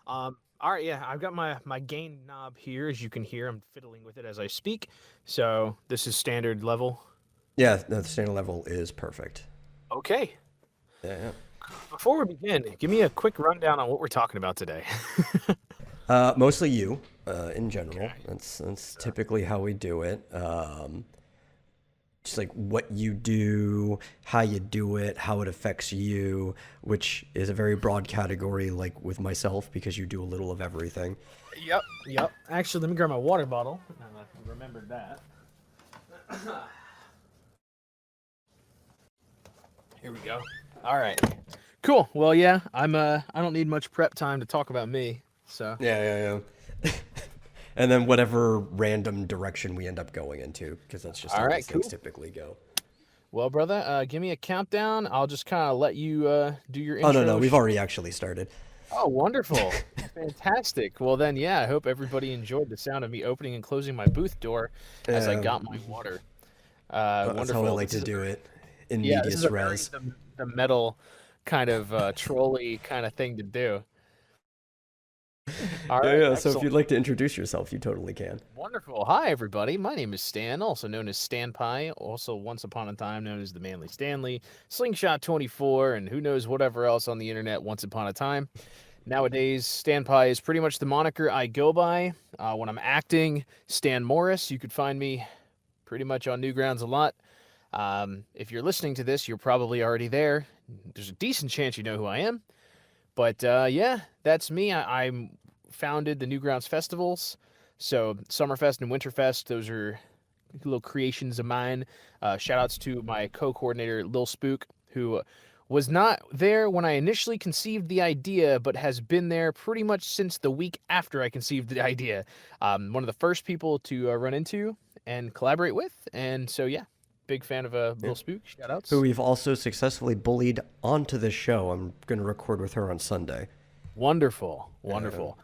All right, yeah, I've got my gain knob here. As you can hear, I'm fiddling with it as I speak. So this is standard level. Yeah, the standard level is perfect. Okay. Yeah. Before we begin, give me a quick rundown on what we're talking about today. Mostly you, in general. Okay. That's Sure. typically how we do it. Just like what you do, how you do it, how it affects you, which is a very broad category, like with myself, because you do a little of everything. Yep. Yep. Actually, let me grab my water bottle. I remembered that. Here we go. All right. Cool. Well, yeah, I don't need much prep time to talk about me. So. Yeah. And then whatever random direction we end up going into, because that's just All how right. these things Cool. typically go. Well, brother, give me a countdown. I'll just kind of let you do your Oh, no, no, intro. we've already actually started. Oh, wonderful. Fantastic. Well, then, yeah, I hope everybody enjoyed the sound of me opening and closing my booth door as I Yeah, got my water. that's how I Wonderful. like to do it in Yeah, this is medias a very res. the metal kind of trolley kind of thing to do. All Yeah, right, yeah. So if excellent. you'd like to introduce yourself, you totally can. Wonderful. Hi, everybody. My name is Stan, also known as Stan Pie, also once upon a time known as the Manly Stanley, Slingshot 24, and who knows whatever else on the internet once upon a time. Nowadays, Stan Pie is pretty much the moniker I go by. When I'm acting, Stan Morris. You could find me pretty much on Newgrounds a lot. If you're listening to this, you're probably already there. There's a decent chance you know who I am. But yeah, that's me. I'm founded the Newgrounds festivals. So Summerfest and Winterfest, those are little creations of mine. Shout outs to my co-coordinator Lil Spook, who was not there when I initially conceived the idea, but has been there pretty much since the week after I conceived the idea. One of the first people to run into and collaborate with, and so yeah, big fan of Yeah. Lil Spook. Shout Who outs. we've also successfully bullied onto this show. I'm going to record with her on Sunday. Wonderful, Uh, wonderful.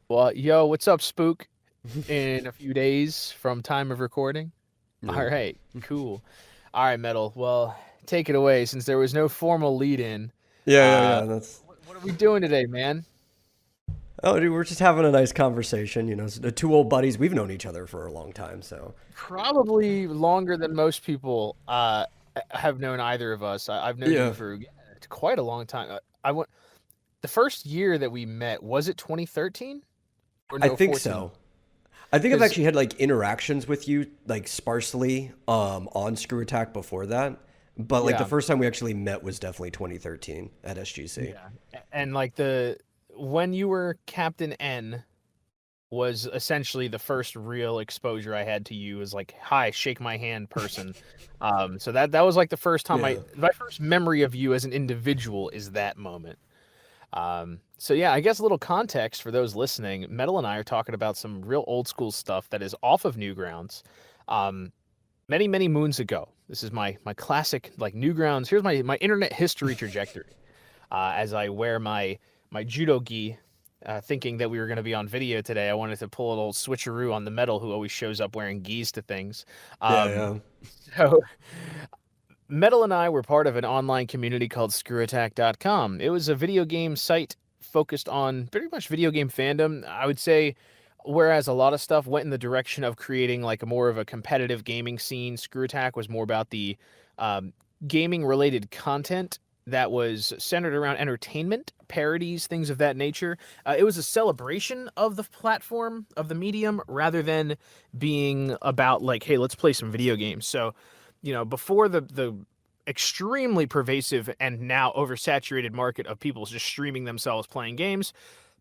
Well, yo, what's up, Spook? In a few days from time of recording. All yeah. right, cool. All right, Metal. Well, take it away since there was no formal lead in. Yeah. That's. What are we doing today, man? Oh, dude, we're just having a nice conversation. You know, the two old buddies. We've known each other for a long time, so Probably longer than most people have known either of us. I've known you yeah. for quite a long time. I went the first year that we met, was it 2013 or I no, think 14? so. I think I've Because actually had like interactions with you like sparsely on Screw Attack before that. But like the yeah, first time we actually met was definitely 2013 at SGC. yeah, and like the when you were Captain N was essentially the first real exposure I had to you as like, hi, shake my hand person. So that was like the first time Yeah. my first memory of you as an individual is that moment. So yeah, I guess a little context for those listening. Metal and I are talking about some real old school stuff that is off of Newgrounds. Um, many moons ago. This is my classic like Newgrounds. Here's my internet history trajectory. As I wear my judo gi, thinking that we were going to be on video today, I wanted to pull a little switcheroo on the metal who always shows up wearing gis to things. Yeah, Um, yeah. so Metal and I were part of an online community called ScrewAttack.com. It was a video game site focused on pretty much video game fandom. I would say, whereas a lot of stuff went in the direction of creating like a more of a competitive gaming scene, Screw Attack was more about the um, gaming related content that was centered around entertainment, parodies, things of that nature. It was a celebration of the platform, of the medium, rather than being about like, hey, let's play some video games. So before the extremely pervasive and now oversaturated market of people just streaming themselves playing games,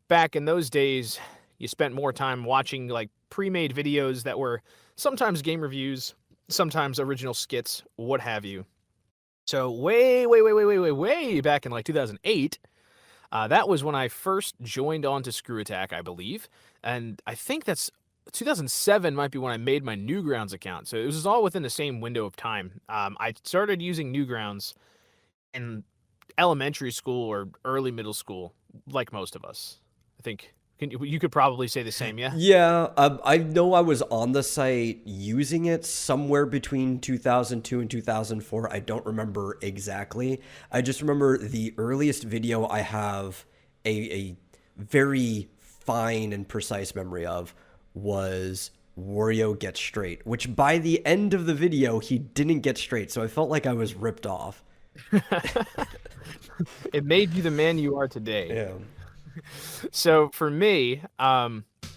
back in those days, you spent more time watching like pre-made videos that were sometimes game reviews, sometimes original skits, what have you. So way back in like 2008, that was when I first joined on to Screw Attack, I believe. And I think that's 2007 might be when I made my Newgrounds account. So it was all within the same window of time. I started using Newgrounds in elementary school or early middle school, like most of us. I think you could probably say the same, yeah? Yeah, I know I was on the site using it somewhere between 2002 and 2004. I don't remember exactly. I just remember the earliest video I have a very fine and precise memory of was Wario gets straight, which by the end of the video he didn't get straight, so I felt like I was ripped off. It made you the man you are today. Yeah. So for me,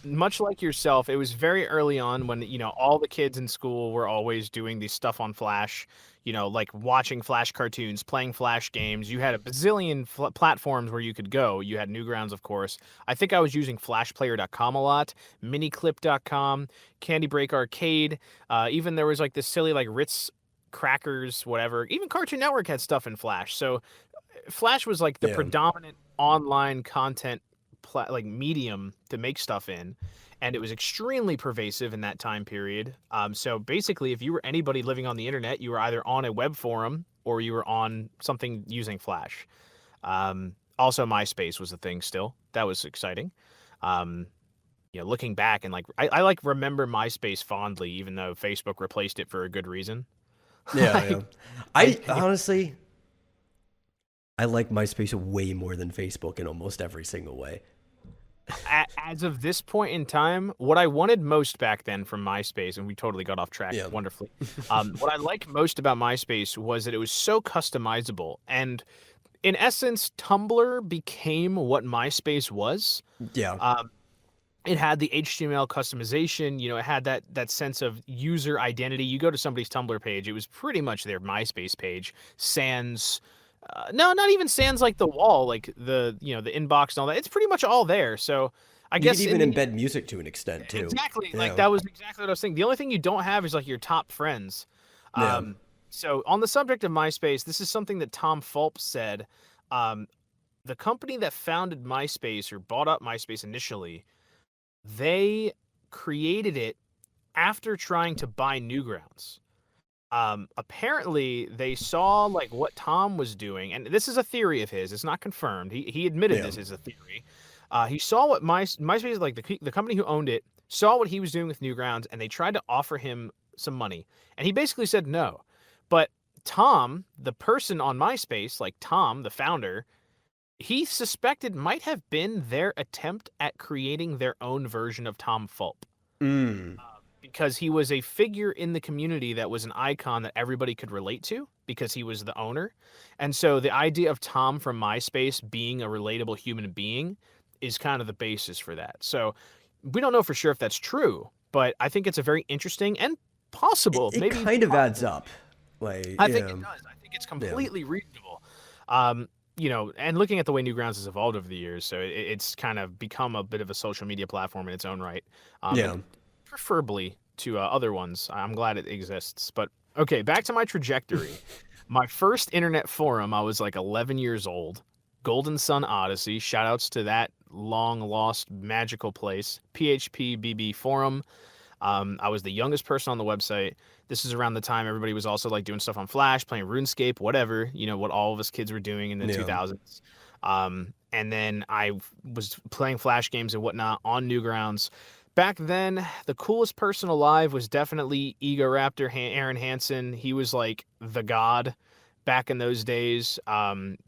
much like yourself, it was very early on when, all the kids in school were always doing this stuff on Flash, like watching Flash cartoons, playing Flash games. You had a bazillion platforms where you could go. You had Newgrounds, of course. I think I was using flashplayer.com a lot, miniclip.com, Candy Break Arcade. Even there was like this silly like Ritz crackers, whatever. Even Cartoon Network had stuff in Flash. So Flash was like the Yeah. predominant online content like medium to make stuff in, and it was extremely pervasive in that time period. So basically, if you were anybody living on the internet, you were either on a web forum or you were on something using Flash. Also, MySpace was a thing still. That was exciting. Um, looking back and like I like remember MySpace fondly, even though Facebook replaced it for a good reason. Yeah, yeah. Like, I I honestly I like MySpace way more than Facebook in almost every single way. as of this point in time, what I wanted most back then from MySpace, and we totally got off track Yeah. wonderfully. What I liked most about MySpace was that it was so customizable. And in essence, Tumblr became what MySpace was. Yeah. Um, it had the HTML customization, it had that sense of user identity. You go to somebody's Tumblr page, it was pretty much their MySpace page, sans no, not even sans like the wall, like the inbox and all that. It's pretty much all there. So I You could guess even in the embed music to an extent too. exactly like Yeah. that was exactly what I was thinking. The only thing you don't have is like your top friends. Yeah. Um, so on the subject of MySpace, this is something that Tom Fulp said. Um, the company that founded MySpace or bought up MySpace initially, they created it after trying to buy Newgrounds. Apparently they saw like what Tom was doing, and this is a theory of his. It's not confirmed. He admitted Yeah. this is a theory. He saw what MySpace, like the company who owned it, saw what he was doing with Newgrounds, and they tried to offer him some money, and he basically said no. But Tom, the person on MySpace, like Tom, the founder, he suspected might have been their attempt at creating their own version of Tom Fulp Mm. because he was a figure in the community that was an icon that everybody could relate to because he was the owner. And so the idea of Tom from MySpace being a relatable human being is kind of the basis for that. So we don't know for sure if that's true, but I think it's a very interesting and It, possible, it maybe even kind of adds probable. up. Like, I think yeah. it does. I think it's Yeah. completely reasonable. And looking at the way Newgrounds has evolved over the years, so it's kind of become a bit of a social media platform in its own right. Yeah. And preferably to other ones. I'm glad it exists. But okay, back to my trajectory. My first internet forum, I was like 11 years old. Golden Sun Odyssey. Shout outs to that long lost magical place. PHP BB forum. I was the youngest person on the website. This is around the time everybody was also like doing stuff on Flash, playing RuneScape, whatever, what all of us kids were doing in the Yeah. 2000s. And then I was playing Flash games and whatnot on Newgrounds. Back then, the coolest person alive was definitely Egoraptor Aaron Hansen. He was like the god back in those days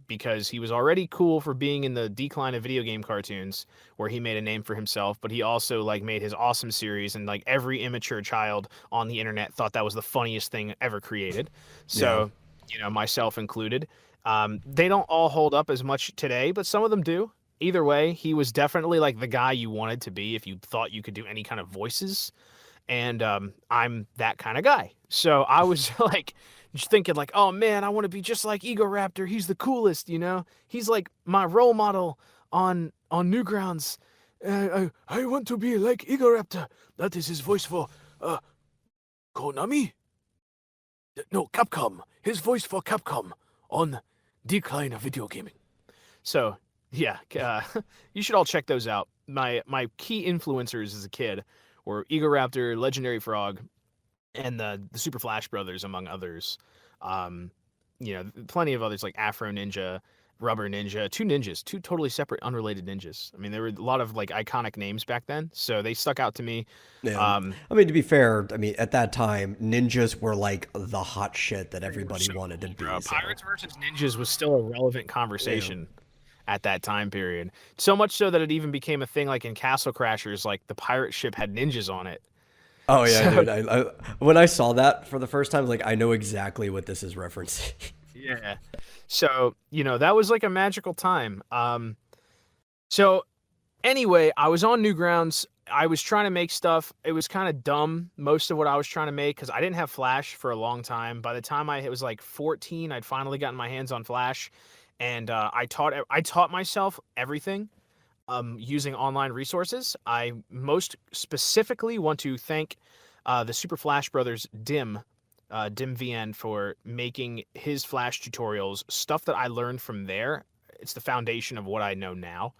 because he was already cool for being in the decline of video game cartoons where he made a name for himself, but he also like made his awesome series and like every immature child on the internet thought that was the funniest thing ever created. Yeah. So, myself included. They don't all hold up as much today, but some of them do. Either way, he was definitely like the guy you wanted to be if you thought you could do any kind of voices. And I'm that kind of guy. So I was like just thinking like, oh man, I want to be just like Egoraptor. He's the coolest. He's like my role model on Newgrounds. I want to be like Egoraptor. That is his voice for Konami? No, Capcom. His voice for Capcom on Decline of Video Gaming. So, yeah, you should all check those out. My key influencers as a kid were Egoraptor, Legendary Frog, and the Super Flash Brothers, among others. Um, plenty of others like Afro Ninja, Rubber Ninja, two totally separate, unrelated ninjas. I mean, there were a lot of like iconic names back then, so they stuck out to me. Yeah. Um, I mean, to be fair, I mean, at that time, ninjas were like the hot shit that they were everybody so wanted to cool, be. bro. So, Pirates versus Ninjas was still a relevant yeah. conversation. at that time period. So much so that it even became a thing like in Castle Crashers, like the pirate ship had ninjas on it. Oh yeah, So dude. I when I saw that for the first time, like I know exactly what this is referencing. yeah. So, that was like a magical time. So anyway, I was on Newgrounds. I was trying to make stuff. It was kind of dumb, most of what I was trying to make, because I didn't have Flash for a long time. By the time it was like 14, I'd finally gotten my hands on Flash, and I taught myself everything using online resources. I most specifically want to thank the Super Flash Brothers Dim VN, for making his Flash tutorials, stuff that I learned from there. It's the foundation of what I know now,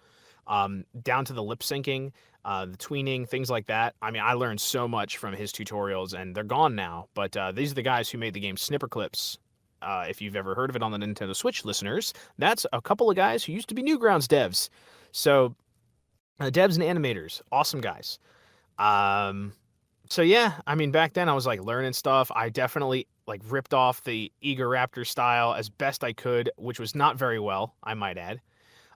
down to the lip syncing, the tweening, things like that. I mean, I learned so much from his tutorials, and they're gone now. But these are the guys who made the game Snipper Clips. If you've ever heard of it on the Nintendo Switch, listeners, that's a couple of guys who used to be Newgrounds devs. So, devs and animators, awesome guys. Um, so yeah, I mean, back then I was like learning stuff. I definitely like ripped off the Eager Raptor style as best I could, which was not very well, I might add.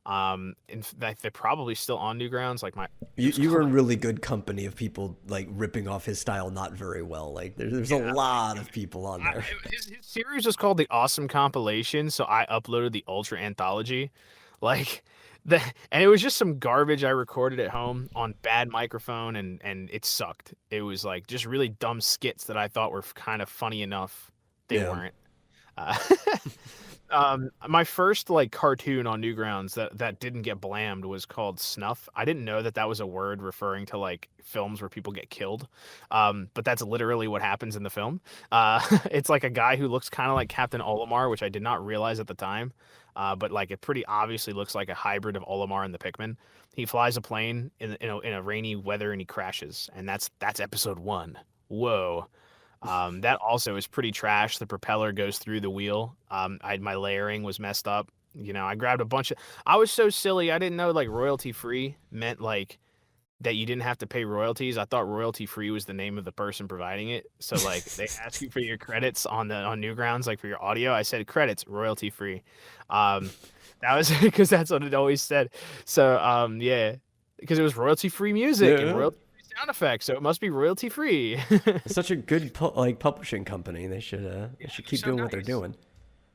In fact, they're probably still on Newgrounds. Like it was You were in called, really good company of people like ripping off his style not very well. Like there's a yeah. lot of people on there. His series was called the Awesome Compilation, so I uploaded the Ultra Anthology, like and it was just some garbage I recorded at home on bad microphone, and it sucked. It was like just really dumb skits that I thought were kind of funny enough. They Yeah. weren't. Uh, my first like cartoon on Newgrounds that didn't get blammed was called Snuff. I didn't know that was a word referring to like films where people get killed. But that's literally what happens in the film. It's like a guy who looks kind of like Captain Olimar, which I did not realize at the time. But like it pretty obviously looks like a hybrid of Olimar and the Pikmin. He flies a plane in a rainy weather and he crashes, and that's episode 1. Whoa. That also is pretty trash. The propeller goes through the wheel. My layering was messed up. I grabbed a bunch of. I was so silly. I didn't know like royalty free meant like that you didn't have to pay royalties. I thought royalty free was the name of the person providing it. So like they ask you for your credits on Newgrounds, like for your audio. I said credits royalty free. Um, that was because that's what it always said. So yeah, because it was royalty free music and Yeah. royalty free sound effects, so it must be royalty free. It's such a good like publishing company. They Yeah, should they're keep so doing what they're nice. doing.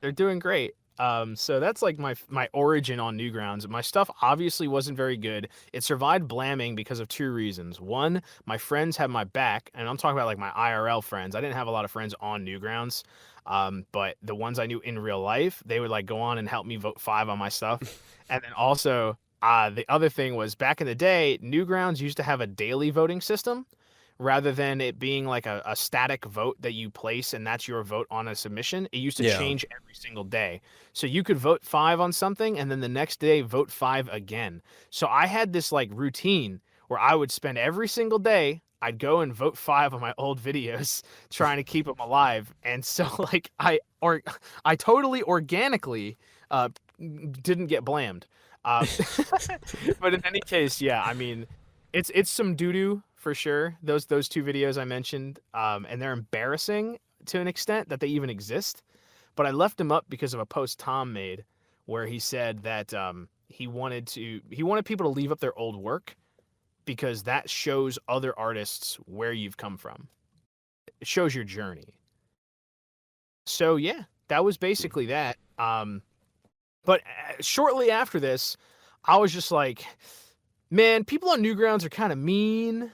They're doing great. So that's like my origin on Newgrounds. My stuff obviously wasn't very good. It survived blamming because of 2 reasons. One, my friends had my back, and I'm talking about like my IRL friends. I didn't have a lot of friends on Newgrounds, but the ones I knew in real life, they would like go on and help me vote 5 on my stuff. And then also, the other thing was back in the day, Newgrounds used to have a daily voting system rather than it being like a static vote that you place and that's your vote on a submission. It used to Yeah. change every single day. So you could vote 5 on something and then the next day vote 5 again. So I had this like routine where I would spend every single day, I'd go and vote 5 on my old videos trying to keep them alive. And so like I totally organically didn't get blamed. Uh, but in any case, yeah, I mean, it's some doo doo for sure. Those 2 videos I mentioned, and they're embarrassing to an extent that they even exist. But I left them up because of a post Tom made, where he said that he wanted people to leave up their old work because that shows other artists where you've come from. It shows your journey. So yeah, that was basically that. But shortly after this, I was just like, man, people on Newgrounds are kind of mean.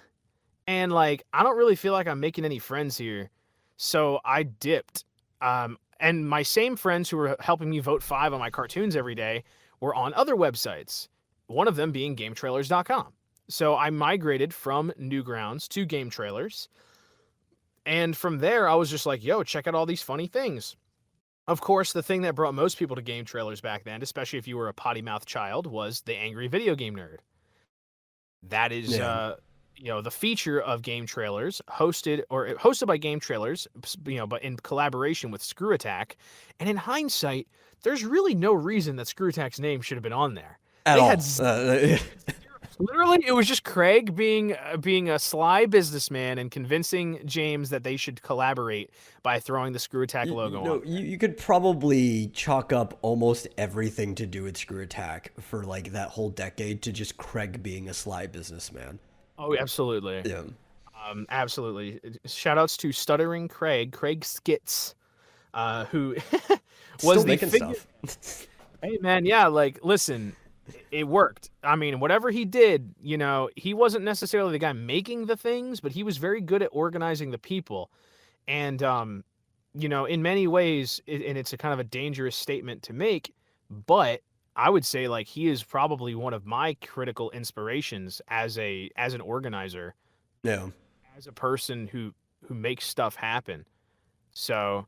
And like, I don't really feel like I'm making any friends here. So I dipped. And my same friends who were helping me vote 5 on my cartoons every day were on other websites, one of them being GameTrailers.com. So I migrated from Newgrounds to Game Trailers. And from there, I was just like, yo, check out all these funny things. Of course, the thing that brought most people to Game Trailers back then, especially if you were a potty mouthed child, was the angry video game nerd. That is, Yeah. the feature of Game Trailers, hosted by Game Trailers, but in collaboration with Screw Attack. And in hindsight, there's really no reason that Screw Attack's name should have been on there. At They had all. zero Literally, it was just Craig being a sly businessman and convincing James that they should collaborate by throwing the Screw Attack You logo know, on you could probably chalk up almost everything to do with Screw Attack for like that whole decade to just Craig being a sly businessman. Oh, absolutely. Yeah. Absolutely. Shout outs to Stuttering Craig, Craig Skits, who Still was the making figure. stuff. Hey, man, yeah, like, listen, it worked. I mean, whatever he did, he wasn't necessarily the guy making the things, but he was very good at organizing the people. And, in many ways, and it's a kind of a dangerous statement to make, but I would say, like, he is probably one of my critical inspirations as an organizer, Yeah. as a person who makes stuff happen. So,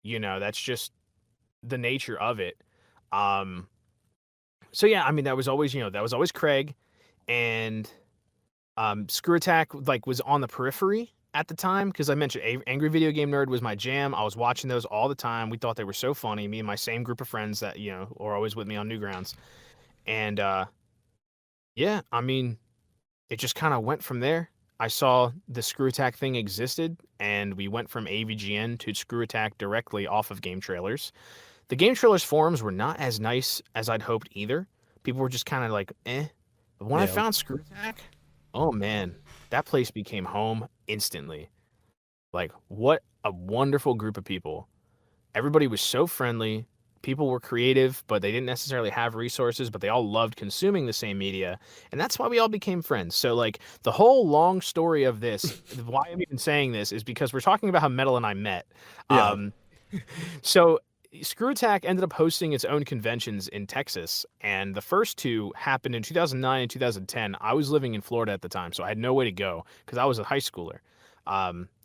that's just the nature of it. Um, so yeah, I mean that was always Craig, and Screw Attack like was on the periphery at the time because I mentioned Angry Video Game Nerd was my jam. I was watching those all the time. We thought they were so funny. Me and my same group of friends that were always with me on Newgrounds, and yeah, I mean it just kind of went from there. I saw the Screw Attack thing existed, and we went from AVGN to Screw Attack directly off of Game Trailers. The Game Trailers forums were not as nice as I'd hoped either. People were just kind of like, eh. But when I Yeah. found Screw Attack, oh man, that place became home instantly. Like, what a wonderful group of people. Everybody was so friendly. People were creative, but they didn't necessarily have resources, but they all loved consuming the same media. And that's why we all became friends. So, like, the whole long story of this, why I'm even saying this, is because we're talking about how Metal and I met. Yeah. Um, so Screw Attack ended up hosting its own conventions in Texas, and the first two happened in 2009 and 2010. I was living in Florida at the time, so I had no way to go because I was a high schooler.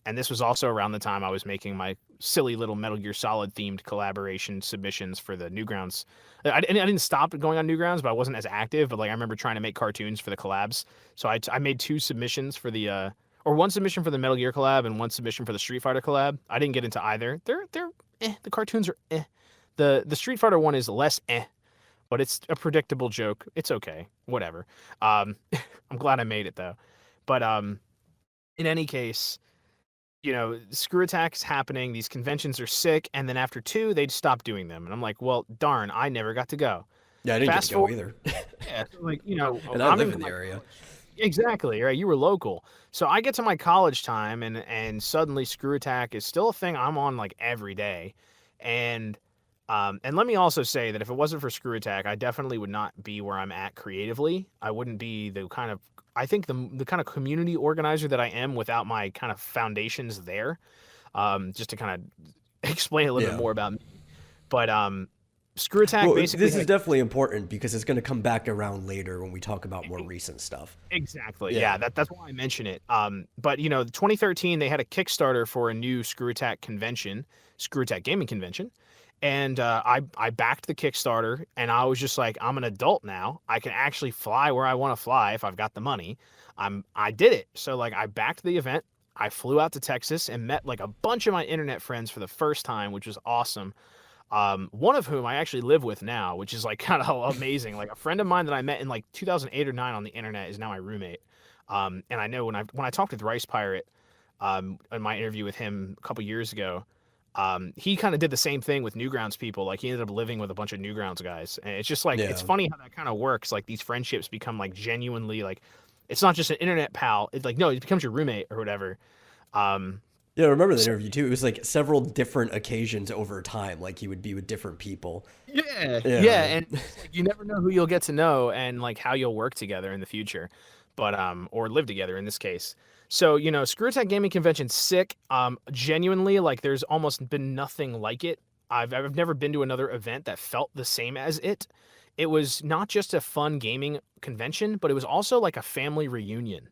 And this was also around the time I was making my silly little Metal Gear Solid themed collaboration submissions for the Newgrounds. I didn't stop going on Newgrounds, but I wasn't as active. But like I remember trying to make cartoons for the collabs, so I made two submissions for the or one submission for the Metal Gear collab and one submission for the Street Fighter collab. I didn't get into either. They're the cartoons are eh. The Street Fighter one is less but it's a predictable joke. It's okay. Whatever. I'm glad I made it though. But in any case, Screw Attack's happening, these conventions are sick, and then after two, they'd stop doing them. And I'm like, well, darn, I never got to go. Yeah, I didn't get to Fast go forward, either. yeah, so like, And I I'm live in in the my area. exactly, right. You were local. So I get to my college time and suddenly Screw Attack is still a thing I'm on like every day. And let me also say that if it wasn't for Screw Attack, I definitely would not be where I'm at creatively. I wouldn't be the kind of I think the kind of community organizer that I am without my kind of foundations there. Just to kind of explain a little bit Yeah. more about me. But Screw Attack Well, basically this had is a definitely important because it's going to come back around later when we talk about more recent stuff. exactly. Yeah. Yeah, that's why I mention it. But 2013 they had a Kickstarter for a new Screw Attack convention, Screw Attack Gaming Convention, and I backed the Kickstarter, and I was just like, I'm an adult now. I can actually fly where I want to fly if I've got the money. I did it. So like I backed the event. I flew out to Texas and met like a bunch of my internet friends for the first time, which was awesome. One of whom I actually live with now, which is like kind of amazing. Like a friend of mine that I met in like 2008 or 9 on the internet is now my roommate. And I know when I talked with Rice Pirate, in my interview with him a couple years ago, he kind of did the same thing with Newgrounds people. Like he ended up living with a bunch of Newgrounds guys, and it's just like it's Yeah. funny how that kind of works. Like these friendships become like genuinely like it's not just an internet pal. It's like no, it becomes your roommate or whatever. Um, Yeah, I remember the so interview too. It was like several different occasions over time. Like he would be with different people. yeah, yeah, Yeah. and it's like you never know who you'll get to know and like how you'll work together in the future, but or live together in this case. So Screw Attack Gaming Convention's sick. Genuinely, like there's almost been nothing like it. I've never been to another event that felt the same as it. It was not just a fun gaming convention, but it was also like a family reunion.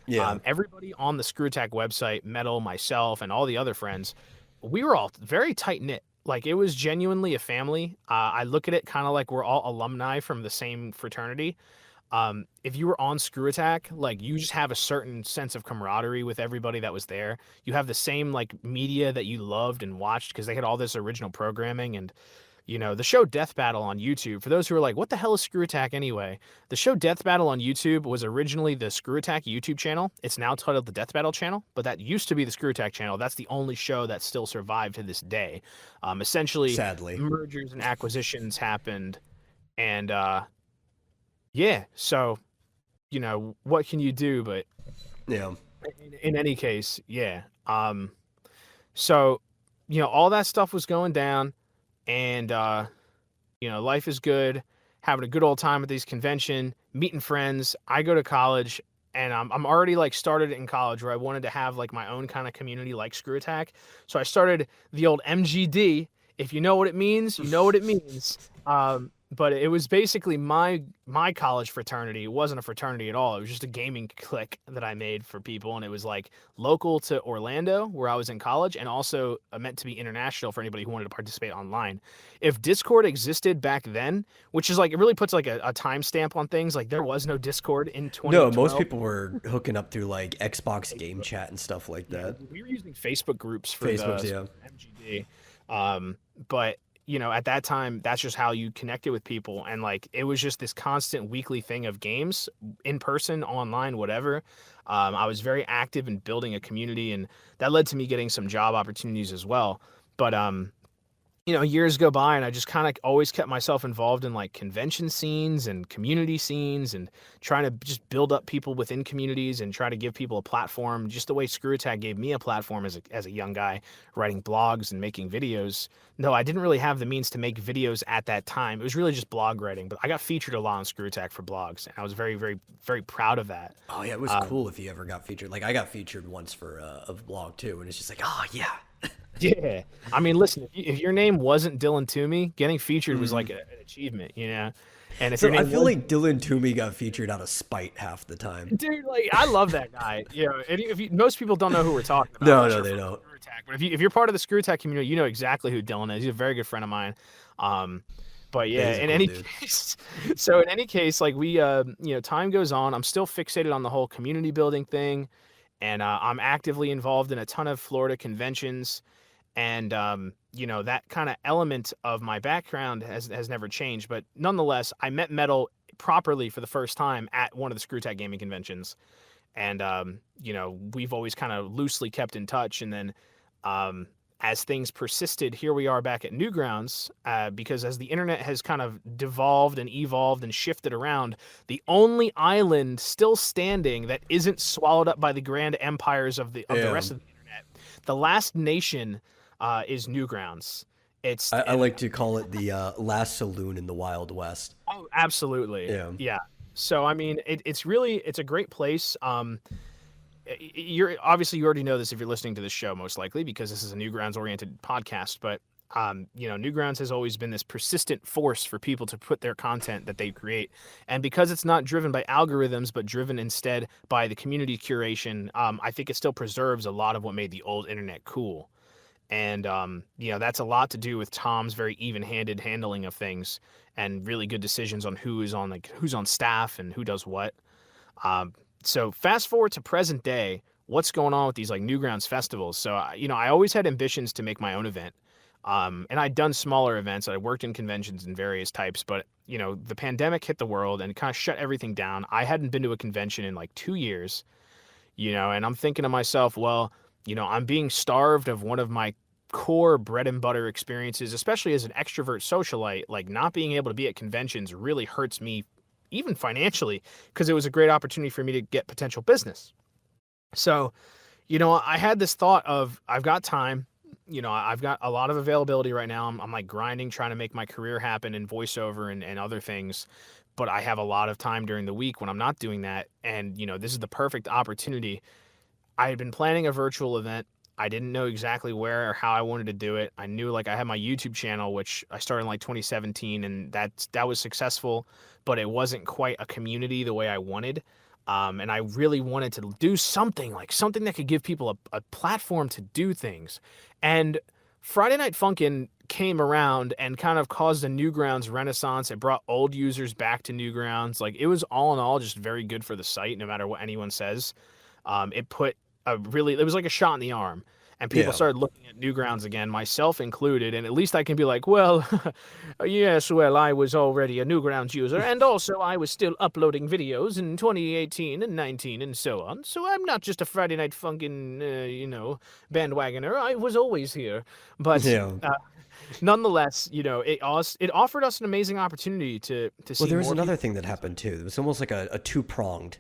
Yeah. Everybody on the Screw Attack website, Metal, myself, and all the other friends, we were all very tight knit. Like it was genuinely a family. I look at it kind of like we're all alumni from the same fraternity. If you were on Screw Attack, like you just have a certain sense of camaraderie with everybody that was there. You have the same like media that you loved and watched because they had all this original programming, and The show Death Battle on YouTube, for those who are like, what the hell is Screw Attack anyway? The show Death Battle on YouTube was originally the Screw Attack YouTube channel. It's now titled the Death Battle channel, but that used to be the Screw Attack channel. That's the only show that still survived to this day. Essentially, Sadly. mergers and acquisitions happened, and yeah, so, what can you do? But Yeah. in any case, yeah. So, all that stuff was going down, and life is good, having a good old time at these convention, meeting friends. I go to college, and I'm already like started in college where I wanted to have like my own kind of community like Screw Attack. So I started the old MGD. If you know what it means, you know what it means. But it was basically my college fraternity. It wasn't a fraternity at all. It was just a gaming clique that I made for people, and it was like local to Orlando, where I was in college, and also meant to be international for anybody who wanted to participate online. If Discord existed back then, which is like it really puts like a timestamp on things, like there was no Discord in No, most 2012. people were hooking up through like Xbox Game Facebook. Chat and stuff like Yeah, that. we were using Facebook groups for Facebook's, the yeah. MGD. But at that time, that's just how you connected with people, and like it was just this constant weekly thing of games, in person, online, whatever. I was very active in building a community, and that led to me getting some job opportunities as well. But years go by, and I just kind of always kept myself involved in like convention scenes and community scenes, and trying to just build up people within communities and try to give people a platform, just the way Screw Attack gave me a platform as a young guy writing blogs and making videos. No, I didn't really have the means to make videos at that time. It was really just blog writing, but I got featured a lot on Screw Attack for blogs, and I was very, very, very proud of that. Oh yeah, it was Um, cool if you ever got featured. Like I got featured once for a vlog too, and it's just like, oh yeah. yeah, I mean, listen, if your name wasn't Dylan Toomey, getting featured was Mhm. like an achievement. And if your So I name feel was like Dylan Toomey got featured out of spite half the time. Dude, like I love that guy. And most people don't know who we're talking about No, unless no, you're they from don't. Screw Attack. But if you're part of the Screw Attack community, you know exactly who Dylan is. He's a very good friend of mine. Um, but Yeah, yeah, he's a in cool any dude. case, so in any case, like we, time goes on. I'm still fixated on the whole community building thing, and I'm actively involved in a ton of Florida conventions, and that kind of element of my background has never changed. But nonetheless, I met Metal properly for the first time at one of the Screw Attack gaming conventions, and we've always kind of loosely kept in touch. And then um, as things persisted, here we are back at Newgrounds, because as the internet has kind of devolved and evolved and shifted around, the only island still standing that isn't swallowed up by the grand empires of the Yeah. rest of the internet, the last nation, is Newgrounds. It's I like to call it the last saloon in the Wild West. Oh, absolutely. Yeah. Yeah. So I mean, it's a great place. You're obviously you already know this if you're listening to this show, most likely because this is a Newgrounds oriented podcast. But Newgrounds has always been this persistent force for people to put their content that they create, and because it's not driven by algorithms but driven instead by the community curation, I think it still preserves a lot of what made the old internet cool. And that's a lot to do with Tom's very even-handed handling of things and really good decisions on who's on staff and who does what. Um, so fast forward to present day, what's going on with these like Newgrounds festivals? So I always had ambitions to make my own event. And I'd done smaller events. I worked in conventions in various types, but the pandemic hit the world and kind of shut everything down. I hadn't been to a convention in like 2 years, and I'm thinking to myself, well, I'm being starved of one of my core bread and butter experiences, especially as an extrovert socialite. Like not being able to be at conventions really hurts me, even financially, because it was a great opportunity for me to get potential business. So, I had this thought of I've got time. I've got a lot of availability right now. I'm like grinding, trying to make my career happen in voiceover and other things. But I have a lot of time during the week when I'm not doing that. And, this is the perfect opportunity. I had been planning a virtual event. I didn't know exactly where or how I wanted to do it. I knew like I had my YouTube channel, which I started in like 2017, and that was successful, but it wasn't quite a community the way I wanted. And I really wanted to do something like something that could give people a platform to do things. And Friday Night Funkin' came around and kind of caused a Newgrounds renaissance. It brought old users back to Newgrounds. Like it was all in all just very good for the site, no matter what anyone says. It was like a shot in the arm. and people Yeah. started looking at Newgrounds again, myself included, and at least I can be like, well, yes, well, I was already a Newgrounds user, and also I was still uploading videos in 2018 and 19 and so on, so I'm not just a Friday Night Funkin', bandwagoner. I was always here. But Yeah. nonetheless, it offered us an amazing opportunity to Well, see there was more another people. thing that happened too. It was almost like a two-pronged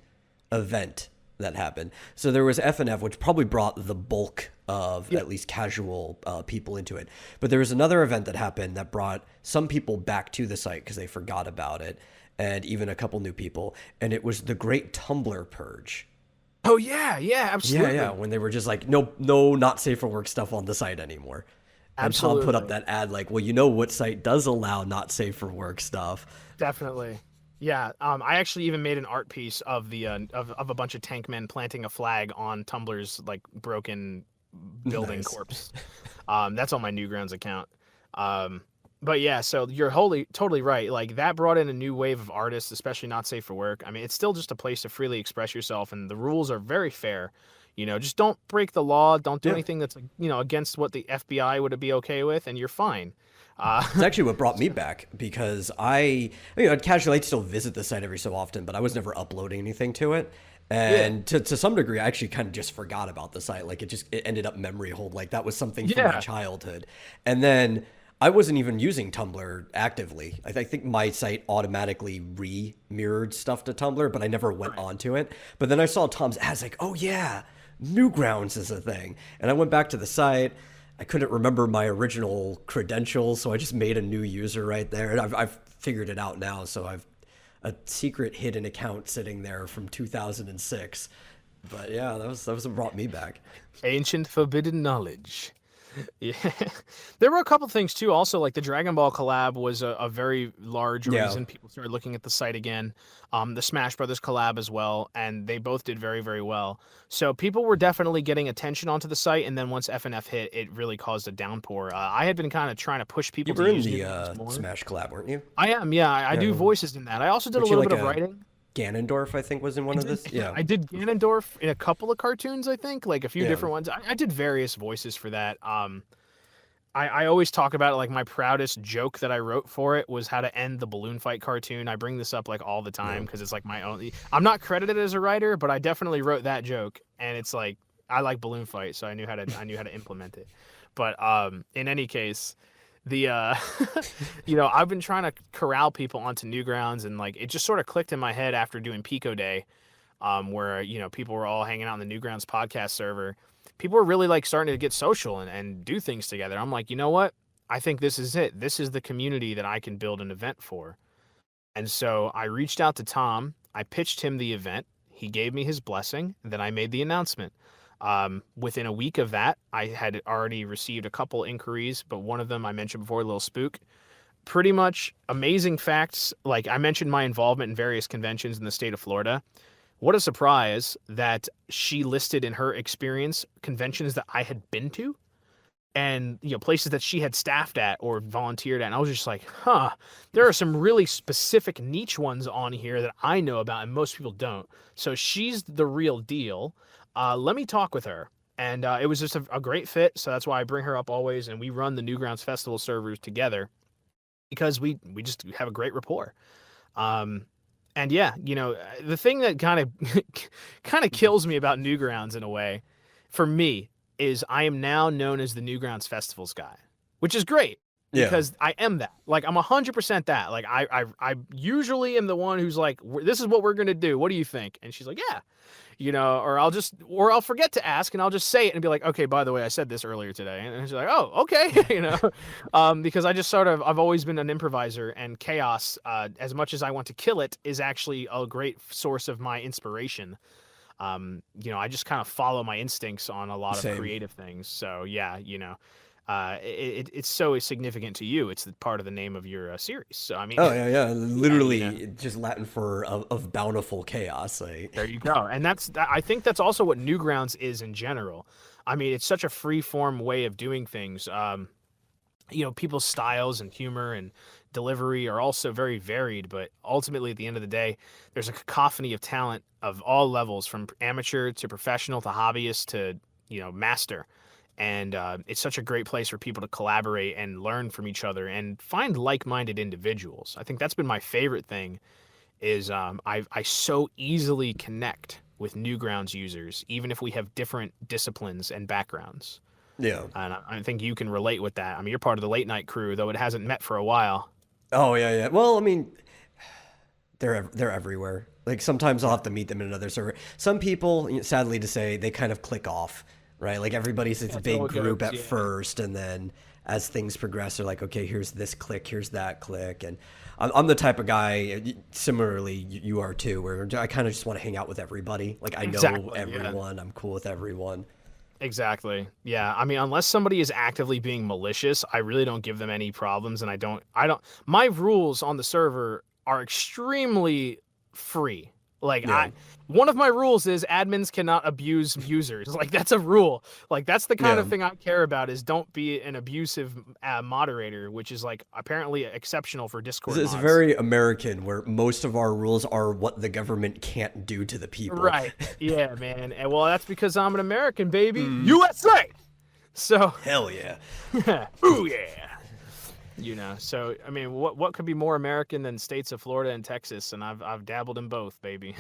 event that happened. So there was FNF, which probably brought the bulk of Yeah. at least casual people into it. But there was another event that happened that brought some people back to the site because they forgot about it, and even a couple new people. And it was the Great Tumblr Purge. Oh yeah, yeah, Yeah, yeah. absolutely. When they were just like, no, no, not safe for work stuff on the site anymore. And Tom put up Absolutely. that ad like, well, you know what site does allow not safe for work stuff? Definitely. Yeah, I actually even made an art piece of the of a bunch of tank men planting a flag on Tumblr's like broken building Nice. corpse. That's on my Newgrounds account. Um, but yeah, so you're wholly totally right. Like that brought in a new wave of artists, especially not safe for work. I mean, it's still just a place to freely express yourself, and the rules are very fair. Just don't break the law. Don't do Yeah. anything that's against what the FBI would be okay with, and you're fine. Uh, It's actually what brought me back because I'd casually I'd still visit the site every so often, but I was never uploading anything to it. yeah, And to some degree, I actually kind of just forgot about the site. Like it ended up memory hold. Like that was something from my yeah, childhood. And then I wasn't even using Tumblr actively. I think my site automatically re-mirrored stuff to Tumblr, but I never went right. onto it. But then I saw Tom's ads like, oh yeah, Newgrounds is a thing. And I went back to the site. I couldn't remember my original credentials, so I just made a new user right there. And I've figured it out now, so I've a secret hidden account sitting there from 2006. But yeah, that was what brought me back. Ancient forbidden knowledge. Yeah, there were a couple things too. Also, like the Dragon Ball collab was a very large Yeah. reason people started looking at the site again. The Smash Brothers collab as well, and they both did very, very well. So people were definitely getting attention onto the site, and then once FNF hit, it really caused a downpour. I had been kind of trying to push You people to were in use the Newgrounds more. Smash collab, weren't you? I am, yeah, I do Yeah. voices in that. I also did a Weren't you little like bit of a writing. Ganondorf, I think, was in one of this? Yeah. I did Ganondorf in a couple of cartoons, I think, like a few Yeah. different ones. I did various voices for that. I always talk about it like my proudest joke that I wrote for it was how to end the balloon fight cartoon. I bring this up like all the time Yeah. because it's like my own. I'm not credited as a writer, but I definitely wrote that joke, and it's like I like balloon fight, so I knew how to implement it. But in any case, the I've been trying to corral people onto Newgrounds, and like it just sort of clicked in my head after doing Pico Day, where people were all hanging out on the Newgrounds podcast server. People were really like starting to get social and do things together. I'm like, you know what? I think this is it. This is the community that I can build an event for. And so I reached out to Tom. I pitched him the event. He gave me his blessing. Then I made the announcement. Within a week of that, I had already received a couple inquiries, but one of them I mentioned before, Little Spook. Pretty much amazing facts. Like I mentioned my involvement in various conventions in the state of Florida. What a surprise that she listed in her experience conventions that I had been to and places that she had staffed at or volunteered at. And I was just like, huh, there are some really specific niche ones on here that I know about and most people don't. So she's the real deal. Let me talk with her. And it was just a great fit. So that's why I bring her up always. And we run the Newgrounds Festival servers together because we just have a great rapport. Um, and yeah, the thing that kind of kind of kills me about Newgrounds in a way, for me, is I am now known as the Newgrounds Festivals guy, which is great Yeah. because I am that. Like I'm 100% that. Like I usually am the one who's like, this is what we're gonna do. What do you think? And she's like, yeah, or I'll forget to ask and I'll just say it and be like, okay, by the way, I said this earlier today, and she's like, oh, okay, because I just I've always been an improviser, and chaos, as much as I want to kill it, is actually a great source of my inspiration. I just kind of follow my instincts on a lot of Same. creative things. So yeah, it's so significant to you. It's the part of the name of your series. So I mean, Oh yeah, yeah. yeah, Literally just Latin for of bountiful chaos. Like, there you go. And I think that's also what Newgrounds is in general. I mean, it's such a free form way of doing things. People's styles and humor and delivery are also very varied, but ultimately at the end of the day, there's a cacophony of talent of all levels, from amateur to professional to hobbyist to, master. and it's such a great place for people to collaborate and learn from each other and find like-minded individuals. I think that's been my favorite thing is I so easily connect with Newgrounds users, even if we have different disciplines and backgrounds. Yeah. And I think you can relate with that. I mean, you're part of the late night crew, though it hasn't met for a while. Oh yeah, yeah. Well, I mean, they're everywhere. Like sometimes I'll have to meet them in another server. Some people, sadly to say, they kind of click off, right? Like everybody's this That's big how it group goes. at Yeah. first, and then as things progress, they're like, okay, here's this click, here's that click, and I'm the type of guy. Similarly, you are too, where I kind of just want to hang out with everybody. Like I know Exactly. Yeah. everyone, I'm cool with everyone. Exactly. Yeah. I mean, unless somebody is actively being malicious, I really don't give them any problems, and my rules on the server are extremely free. Like Yeah, one of my rules is admins cannot abuse users. Like that's a rule. Like that's the kind yeah. of thing I care about is don't be an abusive moderator, which is like apparently exceptional for This Discord is mods. very American, where most of our rules are what the government can't do to the people. Right. Yeah, man. And well, that's because I'm an American, baby. USA. So, Hell yeah. ooh yeah. So I mean, what could be more American than states of Florida and Texas? And I've dabbled in both, baby.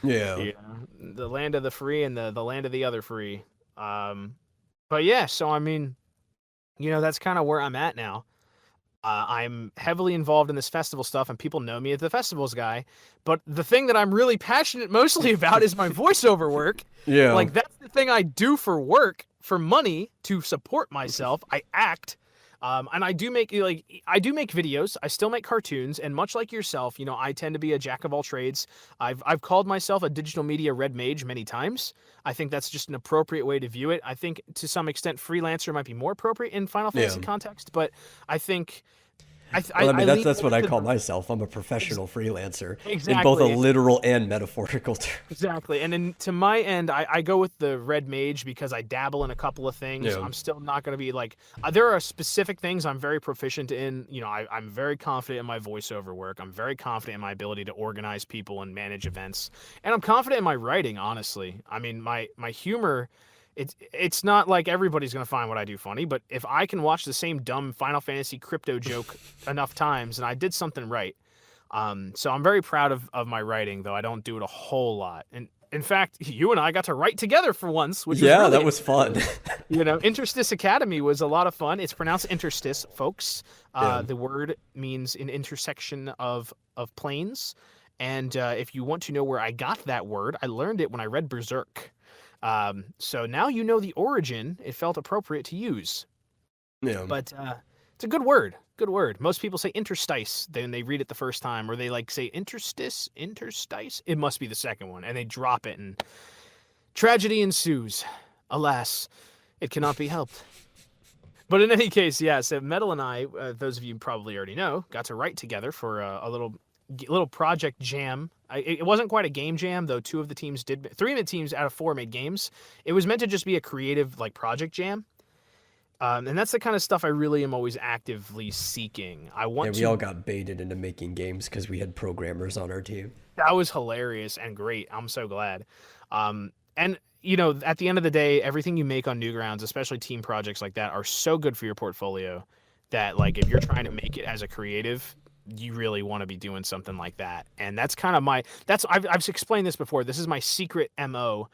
Yeah. Yeah, the land of the free and the land of the other free. Um, but yeah, so I mean, that's kind of where I'm at now. I'm heavily involved in this festival stuff, and people know me as the festivals guy. But the thing that I'm really passionate mostly about is my voiceover work. Yeah. Like that's the thing I do for work, for money to support myself. I act. And I do make videos. I still make cartoons, and much like yourself, I tend to be a jack of all trades. I've called myself a digital media red mage many times. I think that's just an appropriate way to view it. I think to some extent freelancer might be more appropriate in Final Yeah. Fantasy context, but I think Well, I mean, I that's lean that's what more I to call the myself. I'm a professional freelancer in both a exactly. literal and metaphorical term. Exactly. And then to my end, I go with the red mage because I dabble in a couple of things. Yeah. I'm still not going to be like, there are specific things I'm very proficient in. I'm very confident in my voiceover work. I'm very confident in my ability to organize people and manage events. And I'm confident in my writing, honestly. I mean, my humor, it's not like everybody's going to find what I do funny, but if I can watch the same dumb Final Fantasy crypto joke enough times, and I did something right. So I'm very proud of my writing, though I don't do it a whole lot. And in fact, you and I got to write together for once, which was Yeah, really, that was fun. Interstice Academy was a lot of fun. It's pronounced interstice, folks. Yeah. The word means an intersection of planes. And if you want to know where I got that word, I learned it when I read Berserk. So now you know the origin. It felt appropriate to use. Yeah. But it's a good word. Good word. Most people say interstice when they read it the first time, or they like say interstice. It must be the second one, and they drop it, and tragedy ensues. Alas, it cannot be helped. But in any case, yeah. So Metal and I, those of you probably already know, got to write together for a little project jam. It wasn't quite a game jam, though. Three of the teams out of four made games. It was meant to just be a creative like project jam. And that's the kind of stuff I really am always actively seeking. I want And we to. all got baited into making games because we had programmers on our team. That was hilarious and great. I'm so glad. And at the end of the day, everything you make on Newgrounds, especially team projects like that, are so good for your portfolio that like if you're trying to make it as a creative, you really want to be doing something like that. And that's kind of I've explained this before. This is my secret MO.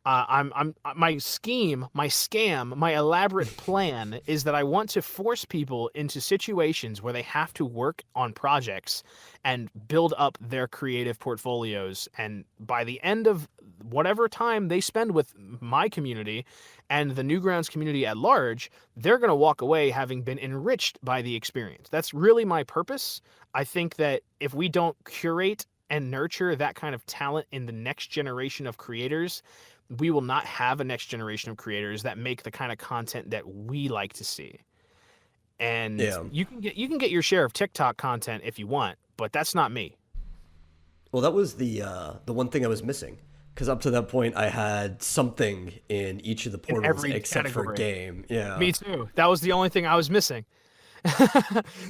My scheme, my scam, my elaborate plan is that I want to force people into situations where they have to work on projects and build up their creative portfolios. And by the end of whatever time they spend with my community and the Newgrounds community at large, they're going to walk away having been enriched by the experience. That's really my purpose. I think that if we don't curate and nurture that kind of talent in the next generation of creators, we will not have a next generation of creators that make the kind of content that we like to see. And Yeah. you can get your share of TikTok content if you want, but that's not me. Well, that was the one thing I was missing. Because up to that point, I had something in each of the In portals every except for category. game. Yeah. Me too. That was the only thing I was missing.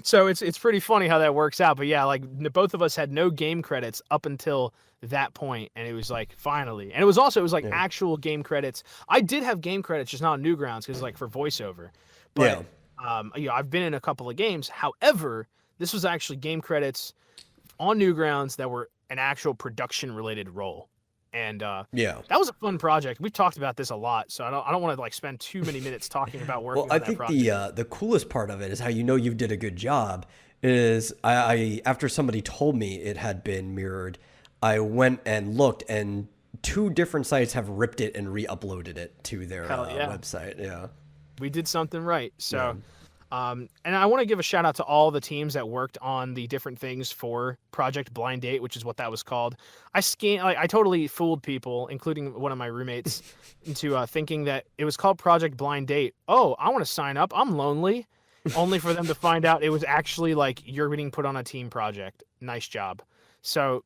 So it's pretty funny how that works out. But yeah, like both of us had no game credits up until that point, and it was like finally. And it was like Yeah. actual game credits. I did have game credits, just not on Newgrounds because like for voiceover. But Yeah. I've been in a couple of games. However, this was actually game credits on Newgrounds that were an actual production related role. And Yeah. that was a fun project. We've talked about this a lot, so I don't want to like spend too many minutes talking about Well, working I on that think project. the coolest part of it is how you know you did a good job is I after somebody told me it had been mirrored, I went and looked and two different sites have ripped it and re-uploaded it to their Hell yeah. website. Yeah. We did something right. Yeah. So, and I want to give a shout out to all the teams that worked on the different things for Project Blind Date, which is what that was called. I totally fooled people, including one of my roommates, into thinking that it was called Project Blind Date. Oh, I want to sign up. I'm lonely. Only for them to find out it was actually like you're being put on a team project. Nice job. So,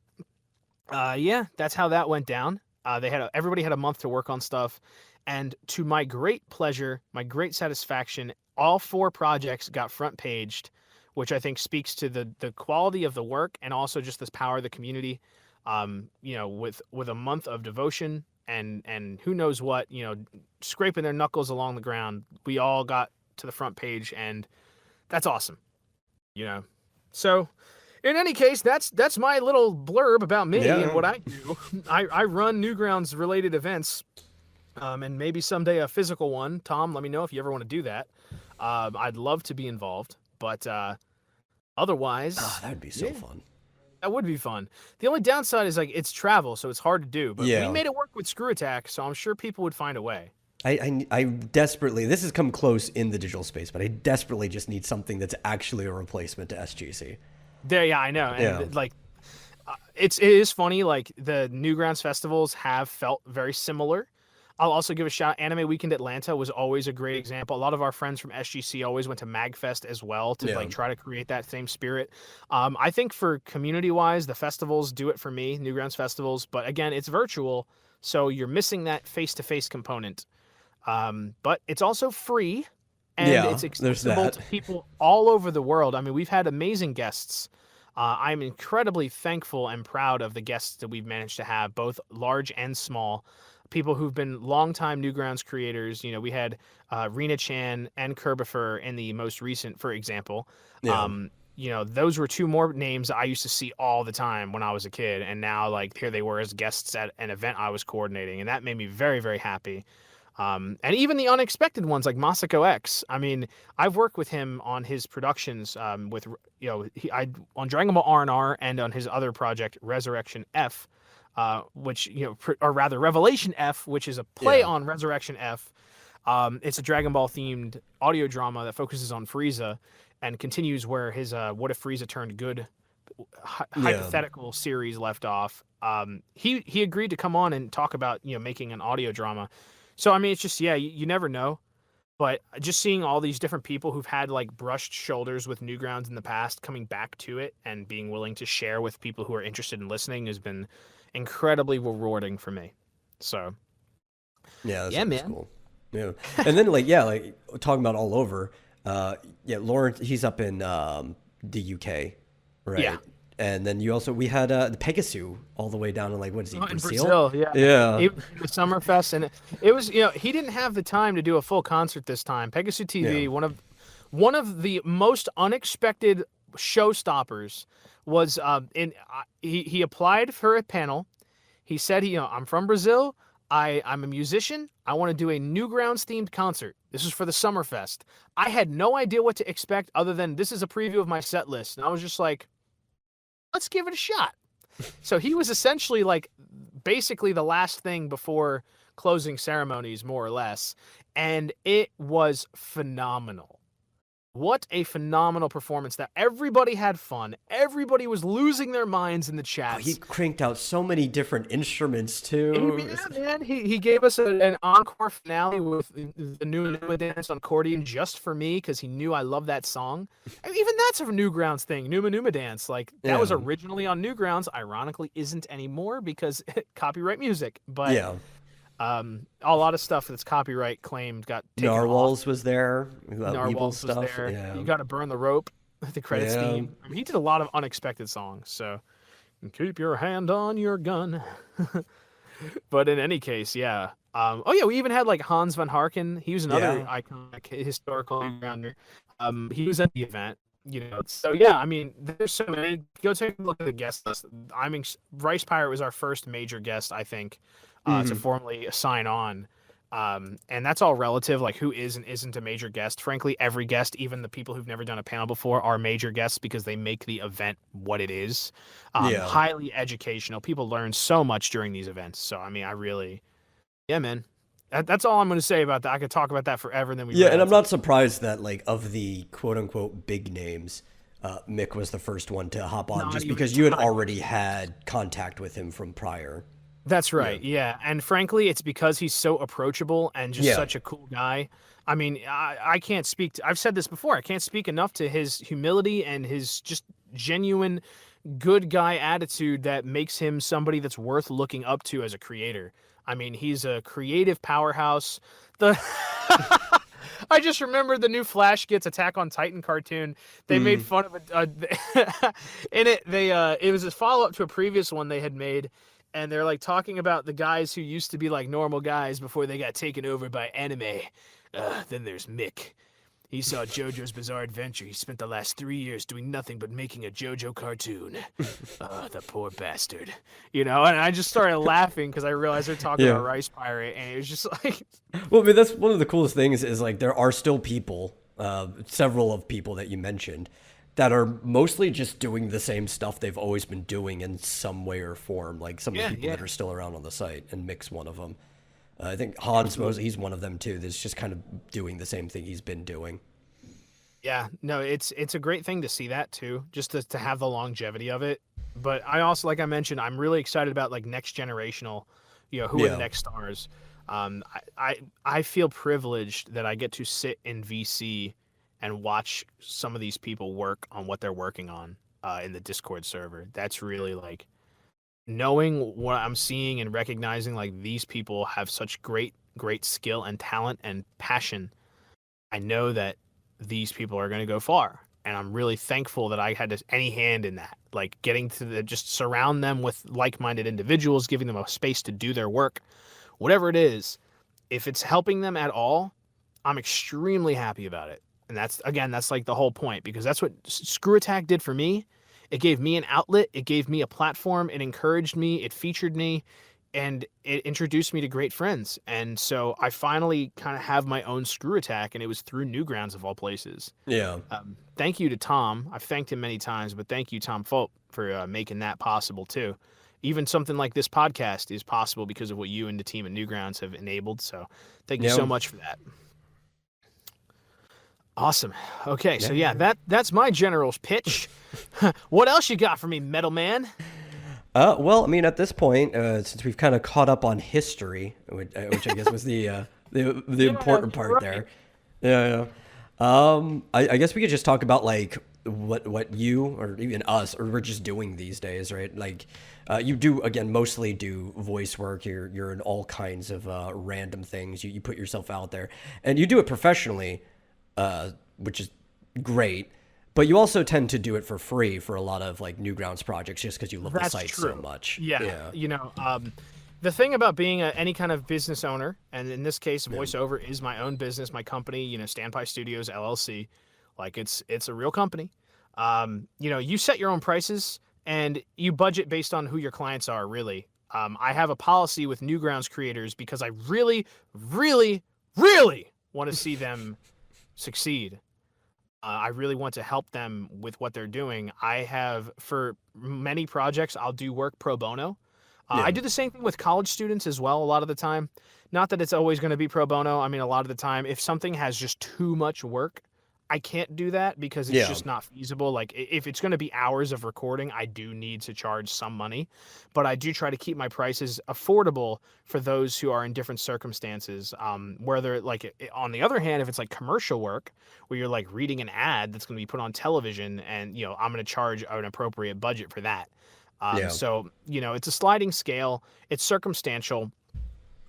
yeah, that's how that went down. Everybody had a month to work on stuff, and to my great pleasure, my great satisfaction, all four projects got front paged, which I think speaks to the quality of the work and also just this power of the community. With a month of devotion and who knows what, scraping their knuckles along the ground, we all got to the front page, and that's awesome. You know, so in any case, that's my little blurb about me and Yeah. what I do. I run Newgrounds related events, and maybe someday a physical one. Tom, let me know if you ever want to do that. I'd love to be involved, but Ah, otherwise, that would be so yeah, fun. that would be fun. The only downside is like it's travel, so it's hard to do. But we Yeah. made it work with Screw Attack, so I'm sure people would find a way. I desperately, this has come close in the digital space, but I desperately just need something that's actually a replacement to SGC. There, yeah, I know, Yeah. and like it is funny. Like the Newgrounds festivals have felt very similar. I'll also give a shout. Anime Weekend Atlanta was always a great example. A lot of our friends from SGC always went to MagFest as well to Yeah. like try to create that same spirit. I think for community wise, the festivals do it for me, Newgrounds festivals. But again, it's virtual, so you're missing that face to face component. But it's also free, and Yeah. it's There's accessible that. to people all over the world. I mean, we've had amazing guests. I'm incredibly thankful and proud of the guests that we've managed to have, both large and small. People who've been longtime Newgrounds creators. We had Rena Chan and Kerbifer in the most recent, for example. Yeah. Those were two more names I used to see all the time when I was a kid, and now like here they were as guests at an event I was coordinating, and that made me very, very happy. And even the unexpected ones like Masako X. I mean, I've worked with him on his productions with on Dragon Ball R and on his other project Resurrection F, which or rather Revelation F, which is a play Yeah. on Resurrection F. It's a Dragon Ball themed audio drama that focuses on Frieza and continues where his What If Frieza Turned Good Yeah. hypothetical series left off. He agreed to come on and talk about making an audio drama. So I mean, it's just you never know. But just seeing all these different people who've had like brushed shoulders with Newgrounds in the past coming back to it and being willing to share with people who are interested in listening has been incredibly rewarding for me. So Yeah. That's, yeah, that's man. cool. Yeah. And then like talking about all over. Yeah. Lawrence, he's up in the UK, Yeah. right? And then we had the Pegasus all the way down in like what is he, Oh, in Brazil? Brazil, yeah. Yeah. He was in the Summerfest, and it was he didn't have the time to do a full concert this time. Pegasus Yeah. TV, one of the most unexpected showstoppers was he applied for a panel. He said I'm from Brazil. I'm a musician. I want to do a Newgrounds themed concert. This is for the Summerfest. I had no idea what to expect other than this is a preview of my set list, and I was just like, let's give it a shot. So he was essentially like basically the last thing before closing ceremonies, more or less. And it was phenomenal. What a phenomenal performance that everybody had fun. Everybody was losing their minds in the Oh, he chats. cranked out so many different instruments too. Yeah, man. He gave us an encore finale with the Numa Numa dance on accordion just for me because he knew I love that song. And even that's a Newgrounds thing, Numa Numa dance. Like that was Yeah. originally on Newgrounds. Ironically, isn't anymore because copyright music. But Yeah. A lot of stuff that's copyright claimed got taken off. Narwhals was there. Weeble Narwhals was stuff. there. Yeah. You got to burn the rope. The credits Yeah. theme. I mean, he did a lot of unexpected songs. So keep your hand on your gun. But in any case, yeah. Oh yeah, we even had like Hans van Harken. He was another Yeah. iconic historical grounder. He was at the event. So yeah, I mean, there's so many. Go take a look at the guest list. I mean, Rice Pirate was our first major guest, I think, to Hmm. formally sign on. And that's all relative, like who is and isn't a major guest. Frankly, every guest, even the people who've never done a panel before, are major guests because they make the event what it is. Yeah. Highly educational. People learn so much during these events. So, I mean, yeah, man. That's all I'm going to say about that. I could talk about that forever, and then we Yeah, run and out I'm of time. not surprised that like of the quote unquote big names, Mick was the first one to hop on Not just even a because you had time. already had contact with him from prior. That's Yeah. right. Yeah. And frankly, it's because he's so approachable and just Yeah. such a cool guy. I mean, I can't speak I've said this before. I can't speak enough to his humility and his just genuine good guy attitude that makes him somebody that's worth looking up to as a creator. I mean, he's a creative powerhouse. The I just remember the new Flash gets Attack on Titan cartoon. They made Mm. fun of it in it. It was a follow up to a previous one they had made, and they're like talking about the guys who used to be like normal guys before they got taken over by anime. Then there's Mick. He saw JoJo's Bizarre Adventure. He spent the last 3 years doing nothing but making a JoJo cartoon. The poor bastard. And I just started laughing because I realized they're talking Yeah. about Rice Pirate, and it was just like, Well, I mean, that's one of the coolest things is like there are still people, several of people that you mentioned, that are mostly just doing the same stuff they've always been doing in some way or form. Like some of the yeah, people yeah, that are still around on the site, and Mick's one of them. I think Hans absolutely. he's one of them too. That's just kind of doing the same thing he's been doing. Yeah, no, it's a great thing to see that too, just to have the longevity of it. But I also, like I mentioned, I'm really excited about like next generational, who are the Yeah. next stars. I feel privileged that I get to sit in VC and watch some of these people work on what they're working on in the Discord server. That's really like knowing what I'm seeing and recognizing like these people have such great skill and talent and passion. I know that these people are going to go far. And I'm really thankful that I had any hand in that. Like getting to just surround them with like minded individuals, giving them a space to do their work, whatever it is. If it's helping them at all, I'm extremely happy about it. And that's like the whole point because that's what Screw Attack did for me. It gave me an outlet, it gave me a platform, it encouraged me, it featured me, and it introduced me to great friends. And so I finally kind of have my own Screw Attack, and it was through Newgrounds of all places. Yeah. Thank you to Tom. I've thanked him many times, but thank you, Tom Fulp, for making that possible too. Even something like this podcast is possible because of what you and the team at Newgrounds have enabled. So thank you so Yeah. much for that. Awesome. Okay, so yeah, Yeah. that's my general's pitch. What else you got for me, Metal Man? Well, I mean, at this point, since we've kind of caught up on history, which I guess was the Yeah, important you're part right. there. Yeah, yeah. I guess we could just talk about like what you or even us or we're just doing these days, right? Like, you do again mostly do voice work. You're in all kinds of random things. You put yourself out there, and you do it professionally, which is great. But you also tend to do it for free for a lot of like Newgrounds projects just because you love the That's site so true. much. Yeah, Yeah. the thing about being any kind of business owner, and in this case, voiceover is my own business, my company, Standby Studios LLC. Like it's a real company. You set your own prices and you budget based on who your clients are. Really, I have a policy with Newgrounds creators because I really, really, really want to see them succeed. I really want to help them with what they're doing. I have, for many projects, I'll do work pro bono. I Yeah. do the same thing with college students as well, a lot of the time. Not that it's always going to be pro bono. I mean, a lot of the time, if something has just too much work, I can't do that because it's Yeah. just not feasible. Like, if it's going to be hours of recording, I do need to charge some money. But I do try to keep my prices affordable for those who are in different circumstances. Where they're like, on the other hand, if it's like commercial work, where you're like reading an ad that's going to be put on television and I'm going to charge an appropriate budget for that. Yeah. So it's a sliding scale, it's circumstantial.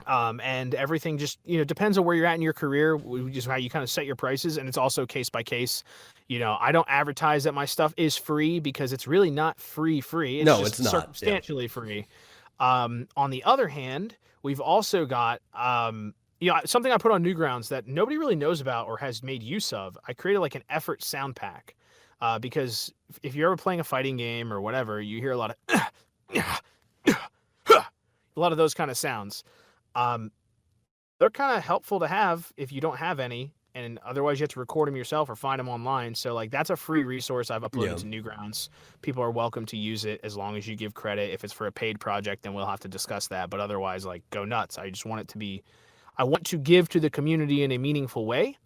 And everything just depends on where you're at in your career, just how you kind of set your prices, and it's also case by case. I don't advertise that my stuff is free because it's really not free. It's No, just it's not. Yeah. circumstantially free. On the other hand, we've also got something I put on Newgrounds that nobody really knows about or has made use of. I created like an effort sound pack, because if you're ever playing a fighting game or whatever, you hear a lot of a lot of those kind of sounds. Um, they're kind of helpful to have if you don't have any, and otherwise you have to record them yourself or find them online. So like that's a free resource I've uploaded Yeah. to Newgrounds. People are welcome to use it as long as you give credit. If it's for a paid project, then we'll have to discuss that. But otherwise, like, go nuts. I just want it to be, I want to give to the community in a meaningful way,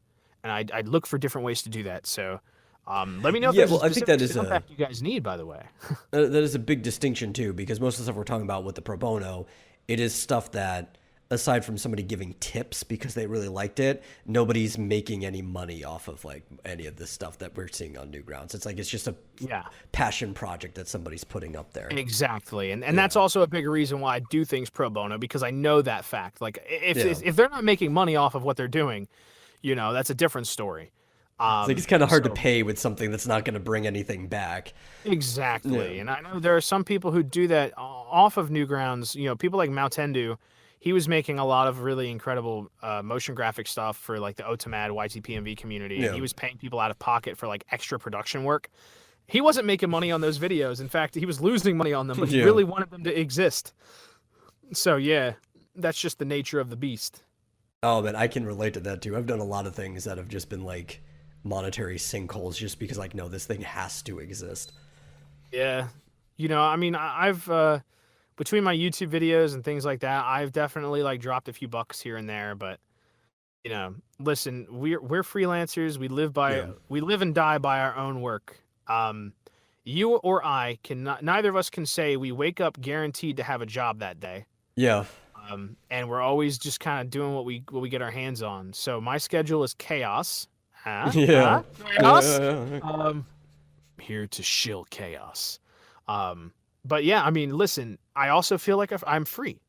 and I'd look for different ways to do that. So let me know if Yeah, there's a well, I think specific that is sound a pack you guys need, by the way. that is a big distinction too, because most of the stuff we're talking about with the pro bono, it is stuff that, aside from somebody giving tips because they really liked it, nobody's making any money off of like any of this stuff that we're seeing on Newgrounds. It's like it's just a Yeah. passion project that somebody's putting up there. Exactly. And that's also a big reason why I do things pro bono, because I know that fact. Like Yeah. if they're not making money off of what they're doing, that's a different story. It's like it's kind of hard to So pay with something that's not going to bring anything back. exactly. Yeah. And I know there are some people who do that off of Newgrounds, people like Mautendu. He was making a lot of really incredible motion graphic stuff for like the Otamad YTPMV community, and Yeah. he was paying people out of pocket for like extra production work. He wasn't making money on those videos. In fact, he was losing money on them, but he Yeah. really wanted them to exist. So yeah, that's just the nature of the beast. Oh man, I can relate to that too. I've done a lot of things that have just been like monetary sinkholes just because like no, this thing has to exist. Yeah. I mean, I've between my YouTube videos and things like that, I've definitely like dropped a few bucks here and there, but listen, we're freelancers. Yeah. We live and die by our own work. You or I cannot, neither of us can say we wake up guaranteed to have a job that day. Yeah. And we're always just kind of doing what we get our hands on. So my schedule is chaos. Huh? Yeah. Chaos. Yeah. Here to shill chaos. But yeah, I mean, listen, I also feel like I'm free.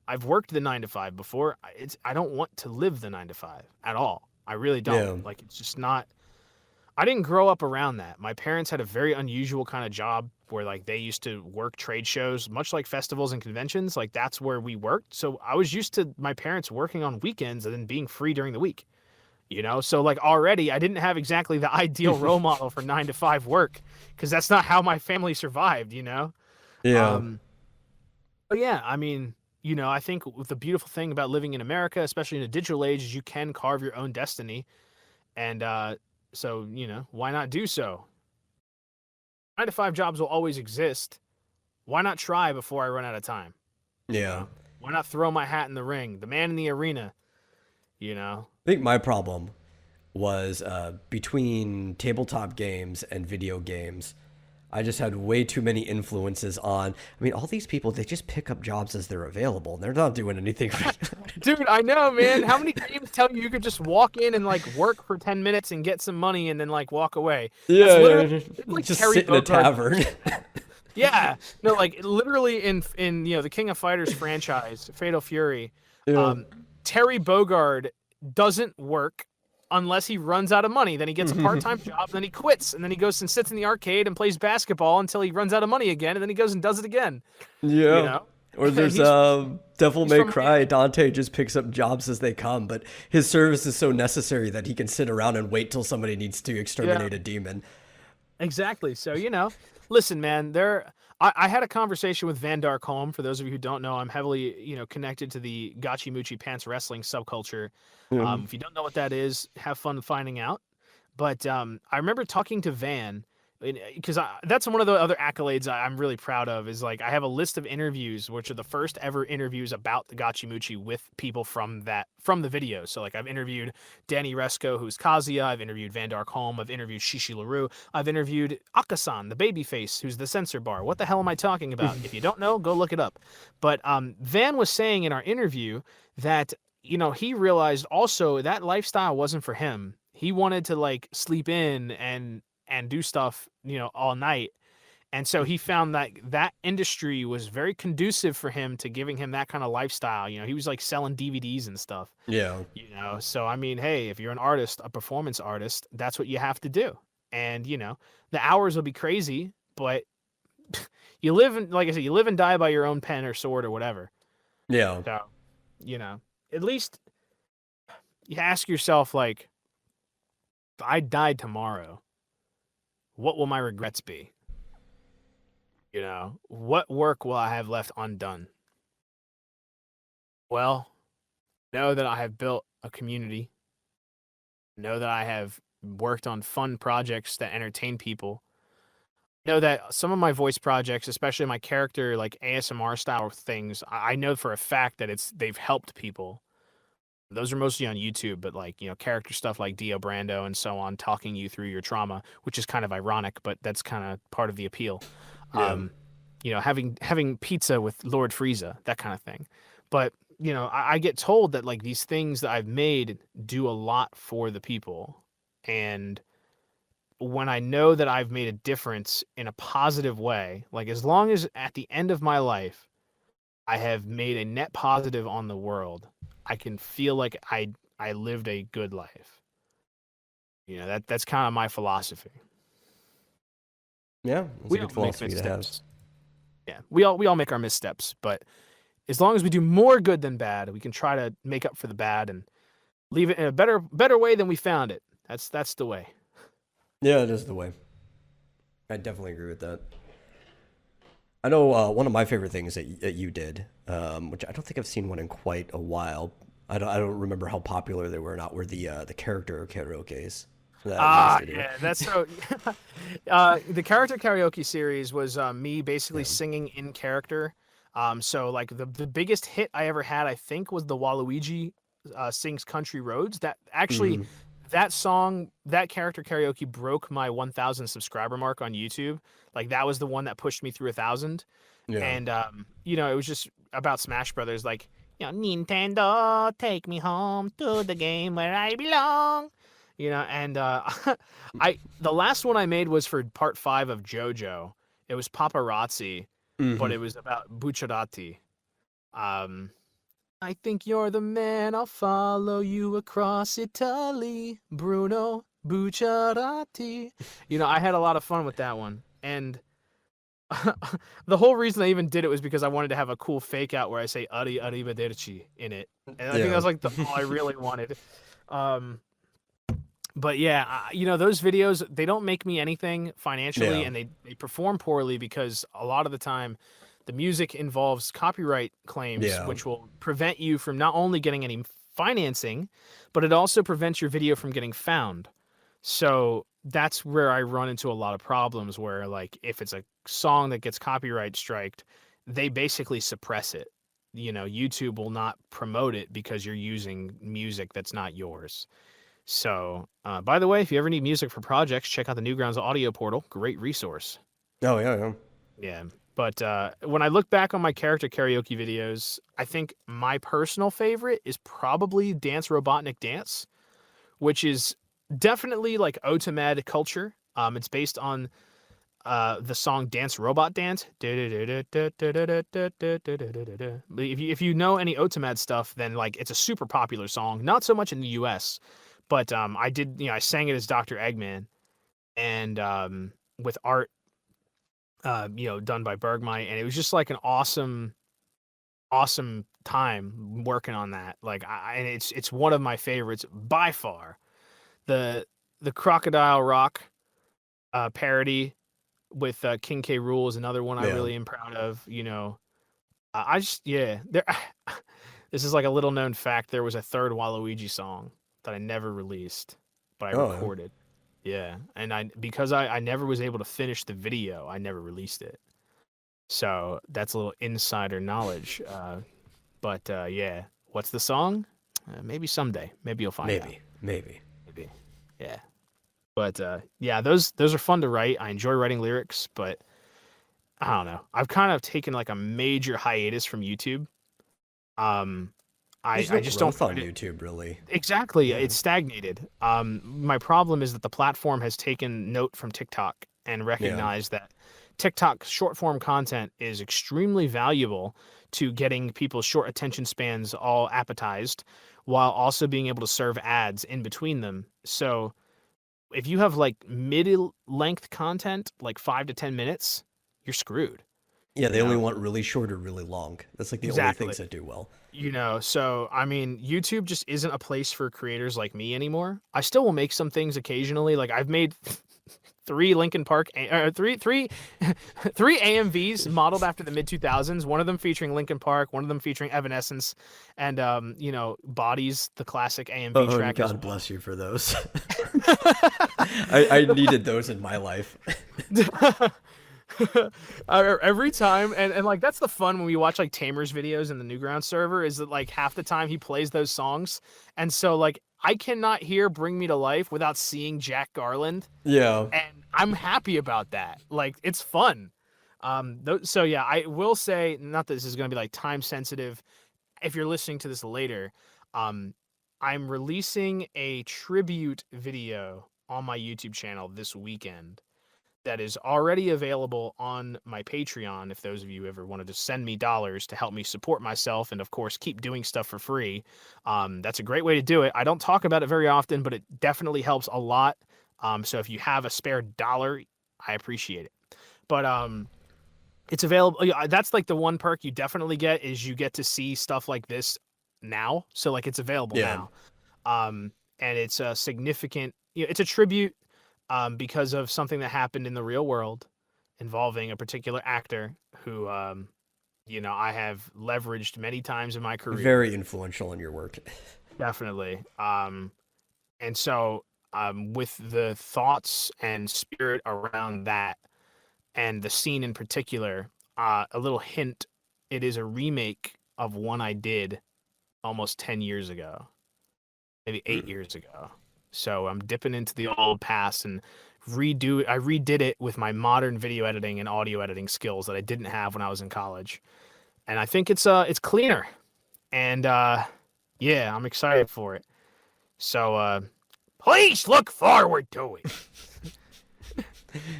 I've worked the 9 to 5 before. I don't want to live the 9 to 5 at all. I really don't. Yeah. Like, it's just not. I didn't grow up around that. My parents had a very unusual kind of job where like they used to work trade shows, much like festivals and conventions. Like that's where we worked. So I was used to my parents working on weekends and then being free during the week. So like already I didn't have exactly the ideal role model for 9 to 5 work, because that's not how my family survived. Yeah. Um, but yeah, I mean, I think the beautiful thing about living in America, especially in a digital age, is you can carve your own destiny. And so, why not do so? 9 to 5 jobs will always exist. Why not try before I run out of time? Yeah. Why not throw my hat in the ring? The man in the arena, you know? I think my problem was between tabletop games and video games. I just had way too many influences on. I mean, all these people, they just pick up jobs as they're available. They're not doing anything. Dude, I know, man. How many games tell you could just walk in and like work for 10 minutes and get some money and then like walk away? Yeah, It's like just Terry sit in a Bogard. tavern. Yeah, no, like literally in the King of Fighters franchise, Fatal Fury, Yeah. Terry Bogard doesn't work unless he runs out of money. Then he gets a part-time job, then he quits, and then he goes and sits in the arcade and plays basketball until he runs out of money again, and then he goes and does it again. Yeah. Or there's Devil he's May from Cry. Dante just picks up jobs as they come, but his service is so necessary that he can sit around and wait till somebody needs to exterminate a demon. Exactly. So, listen, man, I had a conversation with Van Dark Holm. For those of you who don't know, I'm heavily, connected to the Gachi Muchi Pants wrestling subculture. If you don't know what that is, have fun finding out. But I remember talking to Van, because that's one of the other accolades I'm really proud of, is like I have a list of interviews, which are the first ever interviews about the Gachi Muchi with people from the video. So like I've interviewed Danny Resco, who's Kazuya. I've interviewed Van Dark Holm. I've interviewed Shishi LaRue. I've interviewed Akasan, the babyface, who's the censor bar. What the hell am I talking about? If you don't know, go look it up. But Van was saying in our interview that he realized also that lifestyle wasn't for him. He wanted to like sleep in and do stuff, all night. And so he found that that industry was very conducive for him to giving him that kind of lifestyle. You know, he was like selling DVDs and stuff, Yeah. you know. So I mean, hey, if you're an artist, a performance artist, that's what you have to do. And you know, the hours will be crazy, but you live in, like I said, you live and die by your own pen or sword or whatever. Yeah. So, you know, at least you ask yourself, like, if I died tomorrow, what will my regrets be? You know, what work will I have left undone? Well, know that I have built a community, know that I have worked on fun projects that entertain people. Know that some of my voice projects, especially my character like ASMR style things, I know for a fact that they've helped people. Those are mostly on YouTube, but like, you know, character stuff like Dio Brando and so on, talking you through your trauma, which is kind of ironic, but that's kind of part of the appeal. Yeah. Um, you know, having pizza with Lord Frieza, that kind of thing. But, you know, I get told that like these things that I've made do a lot for the people. And when I know that I've made a difference in a positive way, like as long as at the end of my life I have made a net positive on the world, I can feel like I lived a good life. You know, that's kind of my philosophy. Yeah. That's a We good all make philosophy to have. missteps. Yeah, we all make our missteps, but as long as we do more good than bad, we can try to make up for the bad and leave it in a better way than we found it. That's the way. Yeah, it is the way. I definitely agree with that. I know one of my favorite things that you did, which I don't think I've seen one in quite a while. I don't remember how popular they were or not. Were the character karaoke's that you used Ah, to do? yeah, that's so. The character karaoke series was me basically Yeah. singing in character. So like the biggest hit I ever had, I think, was the Waluigi sings "Country Roads." That actually, Hmm. that song, that character karaoke broke my 1,000 subscriber mark on YouTube. Like that was the one that pushed me through 1,000. Yeah. And you know, it was just about Smash Brothers, like, you know, Nintendo, take me home to the game where I belong. You know, and I the last one I made was for part 5 of JoJo. It was Paparazzi, but Hmm. it was about Bucciarati. Um, I think you're the man. I'll follow you across Italy, Bruno Bucciarati. You know, I had a lot of fun with that one, and the whole reason I even did it was because I wanted to have a cool fake out where I say arrivederci in it. And I think that Yeah. was like all I really wanted. Um, but yeah, you know, those videos, they don't make me anything financially Yeah. and they perform poorly because a lot of the time the music involves copyright claims, Yeah. which will prevent you from not only getting any financing, but it also prevents your video from getting found. So that's where I run into a lot of problems where like if it's a song that gets copyright striked, they basically suppress it. You know, YouTube will not promote it because you're using music that's not yours. So, by the way, if you ever need music for projects, check out the Newgrounds audio portal. Great resource. Oh yeah. Yeah. Yeah. But when I look back on my character karaoke videos, I think my personal favorite is probably Dance Robotnik Dance, which is definitely like Otamad culture. It's based on the song Dance Robot Dance. If you know any Otamad stuff, then like it's a super popular song. Not so much in the US, but I did, you know, I sang it as Dr. Eggman and with art you know, done by Bergmite, and it was just like an awesome time working on that. Like and it's one of my favorites by far. The the Crocodile Rock parody with King K. Rool is another one I Yeah. really am proud of. You know, I just yeah. There, this is like a little known fact. There was a third Waluigi song that I never released, but I Oh yeah. recorded. Yeah, and because I never was able to finish the video, I never released it. So that's a little insider knowledge. But yeah, what's the song? Maybe someday. Maybe you'll find out. Maybe. Maybe. Maybe. Yeah. But yeah, those are fun to write. I enjoy writing lyrics, but I don't know. I've kind of taken like a major hiatus from YouTube. Um, I There's I no just don't growth on find it YouTube really. exactly. Yeah. It's stagnated. My problem is that the platform has taken note from TikTok and Yeah. recognized that TikTok short form content is extremely valuable to getting people's short attention spans all appetized while also being able to serve ads in between them. So if you have like mid length content, like 5 to 10 minutes, you're screwed, Yeah, you they only know? want really short or really long. That's like the only Exactly. things that do well. So I mean, YouTube just isn't a place for creators like me anymore. I still will make some things occasionally. Like I've made three Linkin Park, three AMVs modeled after the mid 2000s. One of them featuring Linkin Park, one of them featuring Evanescence, and Bodies, the classic AMV Oh, and track as God well. bless you for those. I needed those in my life. Every time, and like that's the fun when we watch like Tamer's videos in the Newgrounds server, is that like half the time he plays those songs, and so like I cannot hear "Bring Me to Life" without seeing Jack Garland, Yeah. and I'm happy about that. Like it's fun. So yeah, I will say, not that this is going to be like time sensitive. If you're listening to this later, um, I'm releasing a tribute video on my YouTube channel this weekend that is already available on my Patreon. If those of you ever wanted to send me dollars to help me support myself and, of course, keep doing stuff for free, that's a great way to do it. I don't talk about it very often, but it definitely helps a lot. So if you have a spare dollar, I appreciate it. But it's available. Yeah, that's like the one perk you definitely get is you get to see stuff like this now. So like it's available Yeah. now. And it's a significant. It's a tribute because of something that happened in the real world involving a particular actor who, I have leveraged many times in my career. Very influential in your work. Definitely. And so, with the thoughts and spirit around that and the scene in particular, a little hint, it is a remake of one I did almost 10 years ago, maybe 8 years ago. So I'm dipping into the old past and I redid it with my modern video editing and audio editing skills that I didn't have when I was in college. And I think it's cleaner. And yeah, I'm excited for it. So please look forward to it.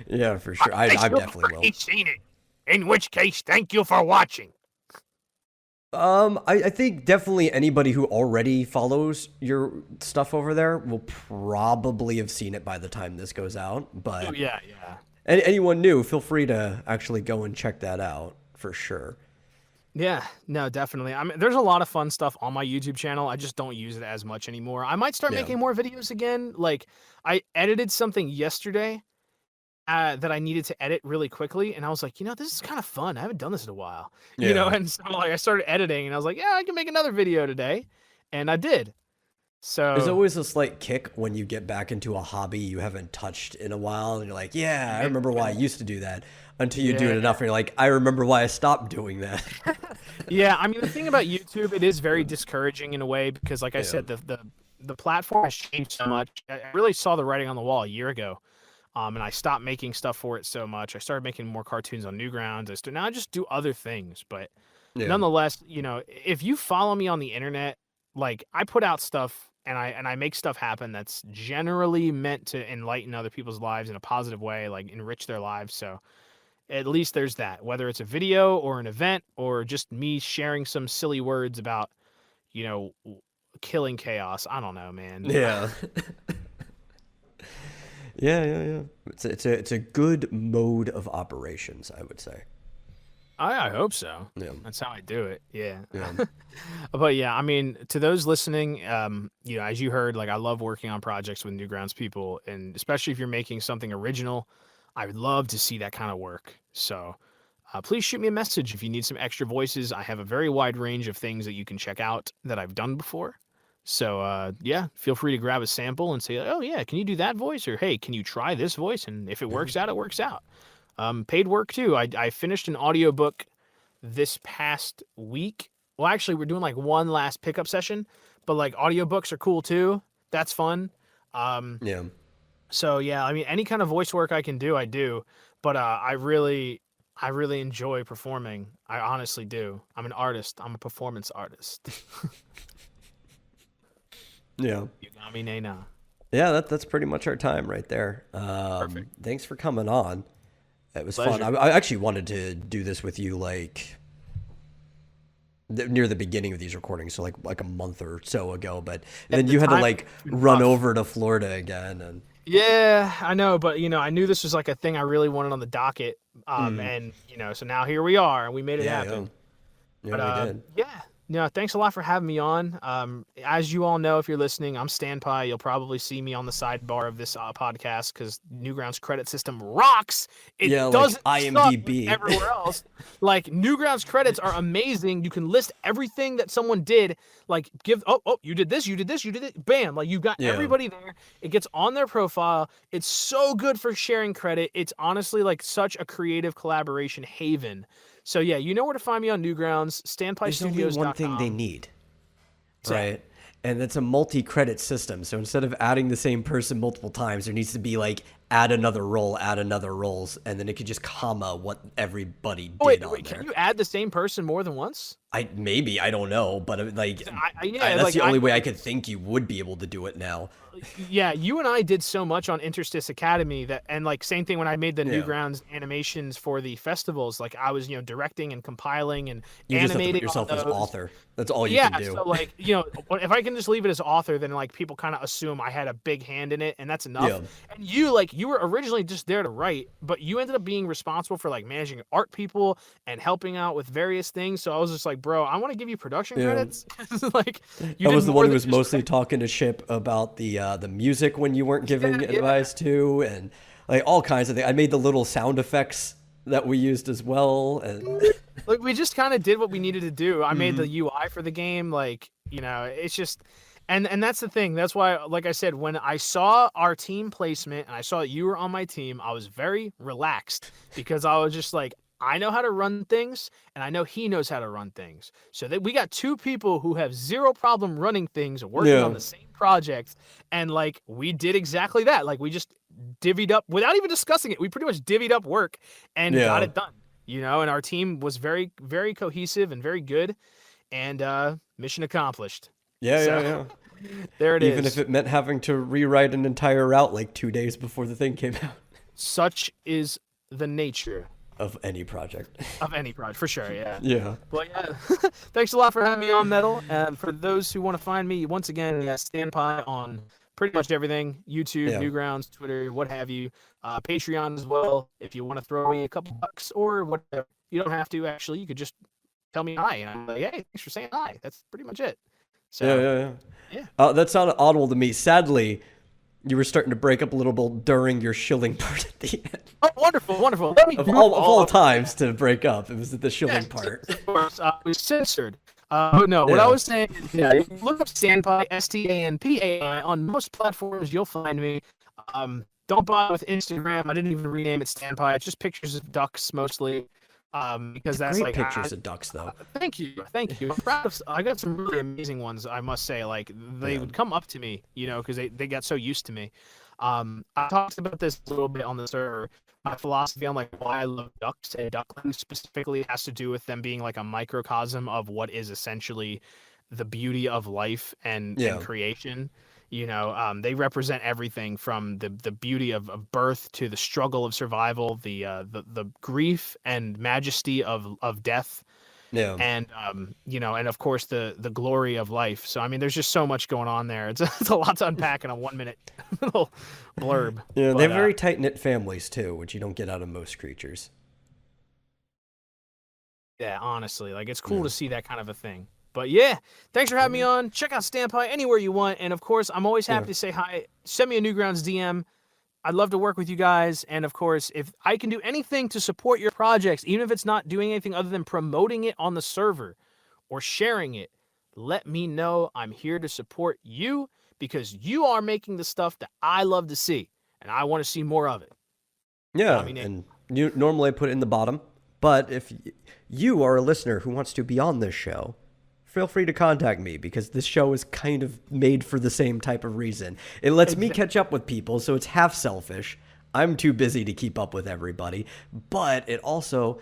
Yeah, for sure. I Unless you've definitely will. already seen it. In which case, thank you for watching. I think definitely anybody who already follows your stuff over there will probably have seen it by the time this goes out. Oh But yeah, yeah. anyone new, feel free to actually go and check that out for sure. Yeah, no, definitely. I mean, there's a lot of fun stuff on my YouTube channel. I just don't use it as much anymore. I might start Yeah. making more videos again. Like, I edited something yesterday that I needed to edit really quickly, and I was like, this is kind of fun. I haven't done this in a while, Yeah. and so like I started editing, and I was like, yeah, I can make another video today, and I did. There's So always a slight kick when you get back into a hobby you haven't touched in a while, and you're like, yeah, I remember why I used to do that. Until you do it yeah, enough, and you're like, I remember why I stopped doing that. yeah. I mean, the thing about YouTube, it is very discouraging in a way because, like I Yeah. said, the platform has changed so much. I really saw the writing on the wall a year ago. And I stopped making stuff for it so much. I started making more cartoons on Newgrounds. Now I just do other things, but Yeah. nonetheless, if you follow me on the internet, like I put out stuff and I make stuff happen that's generally meant to enlighten other people's lives in a positive way, like enrich their lives. So at least there's that, whether it's a video or an event or just me sharing some silly words about, you know, killing chaos. I don't know, man. Yeah. Yeah. It's a good mode of operations, I would say. I hope so. Yeah. That's how I do it. Yeah. Yeah. But yeah, I mean, to those listening, as you heard, like I love working on projects with Newgrounds people, and especially if you're making something original, I would love to see that kind of work. So please shoot me a message if you need some extra voices. I have a very wide range of things that you can check out that I've done before. So yeah, feel free to grab a sample and say, oh yeah, can you do that voice? Or hey, can you try this voice? And if it works out, it works out. Paid work too. I finished an audiobook this past week. Well, actually, we're doing like one last pickup session, but like audiobooks are cool too. That's fun. Um, Yeah. so yeah, I mean, any kind of voice work I can do, I do. But I really enjoy performing. I honestly do. I'm an artist. I'm a performance artist. Yeah. You got me, Nana. Yeah, that's pretty much our time right there. Perfect. Thanks for coming on. It was fun. Pleasure. I actually wanted to do this with you like near the beginning of these recordings, so like a month or so ago. But At then the you had to time, like it's been run rough. over to Florida again, and Yeah, I know, but I knew this was like a thing I really wanted on the docket. mm, And so now here we are, and we made it yeah, yeah, happen. yeah, But we did. yeah, thanks a lot for having me on. As you all know, if you're listening, I'm Standpie. You'll probably see me on the sidebar of this podcast because Newgrounds credit system rocks. It Yeah, like doesn't suck like IMDb. everywhere else. Like Newgrounds credits are amazing. You can list everything that someone did. Like you did this, you did this, you did it. Bam, like you got Yeah. everybody there. It gets on their profile. It's so good for sharing credit. It's honestly like such a creative collaboration haven. So yeah, you know where to find me on Newgrounds, There's only one thing they standpiestudios.com. need, Say. right? And it's a multi-credit system. So instead of adding the same person multiple times, there needs to be like add another role, add another roles, and then it could just comma what everybody Oh, did on wait, can there. you add the same person more than once? I don't know, but Yeah, that's like the only way I could think you would be able to do it now. yeah, you and I did so much on Interstice Academy and like same thing when I made the Yeah. Newgrounds animations for the festivals. Like I was, directing and compiling and You just have to put animating on yourself as those. author. That's all you can Yeah, do. so like, if I can just leave it as author, then like people kind of assume I had a big hand in it, and that's enough. Yeah. And you were originally just there to write, but you ended up being responsible for like managing art people and helping out with various things. So I was just like, bro, I want to give you production Yeah. credits. Like you I did was the more one who than was just mostly write. talking to Ship about the music when you weren't Yeah, giving yeah. advice to, and like all kinds of things. I made the little sound effects that we used as well, and Like we just kind of did what we needed to do. I made the Mhm. UI for the game, like it's just, and that's the thing. That's why, like I said, when I saw our team placement and I saw that you were on my team, I was very relaxed because I was just like, I know how to run things, and I know he knows how to run things. So that we got two people who have zero problem running things, working on Yeah. the same project, and like we did exactly that. Like we just divvied up without even discussing it. We pretty much divvied up work and got Yeah. it done. And our team was very, very cohesive and very good, and mission accomplished. Yeah, yeah, So yeah. there it Even if is. it meant having to rewrite an entire route like 2 days before the thing came out Such is the nature of any project. of any project, for sure. Yeah. Yeah. Well, yeah. Thanks a lot for having me on, Metal. And for those who want to find me, once again, Standpie on pretty much everything: YouTube, Yeah. Newgrounds, Twitter, what have you. Patreon as well. If you want to throw me a couple bucks or whatever, you don't have to. Actually, you could just tell me hi, and I'm like, hey, thanks for saying hi. That's pretty much it. Yeah, So, yeah, yeah. yeah. That sounded audible to me. Sadly, you were starting to break up a little bit during your shilling part at the end. Oh, wonderful, wonderful. Let me Of group all of times to break up, it was at the shilling yes, part. of course. It was censored. But no, what I Yeah. was saying is, yeah, if you look up Standpie, Stanpai, on most platforms, you'll find me. Don't bother with Instagram. I didn't even rename it Standpie. It's just pictures of ducks mostly. Because that's Great like, pictures of ducks, though. thank you, thank you. I'm proud of. I got some really amazing ones. I must say, like they Yeah. would come up to me, because they got so used to me. I talked about this a little bit on the server. My philosophy on like why I love ducks and ducklings specifically has to do with them being like a microcosm of what is essentially the beauty of life and Yeah. creation. They represent everything from the beauty of birth to the struggle of survival, the grief and majesty of death, Yeah. and and of course the glory of life. So I mean, there's just so much going on there. It's a lot to unpack in a 1 minute little blurb. Yeah, they But have very tight knit families too, which you don't get out of most creatures. yeah, honestly, like it's cool Yeah. to see that kind of a thing. But yeah, thanks for having me on. Check out Standpie anywhere you want, and of course, I'm always happy Yeah. to say hi. Send me a Newgrounds DM. I'd love to work with you guys. And of course, if I can do anything to support your projects, even if it's not doing anything other than promoting it on the server or sharing it, let me know. I'm here to support you because you are making the stuff that I love to see, and I want to see more of it. Yeah, Dominate. and you normally I put it in the bottom, but if you are a listener who wants to be on this show, feel free to contact me because this show is kind of made for the same type of reason. It lets me catch up with people, so it's half selfish. I'm too busy to keep up with everybody, but it also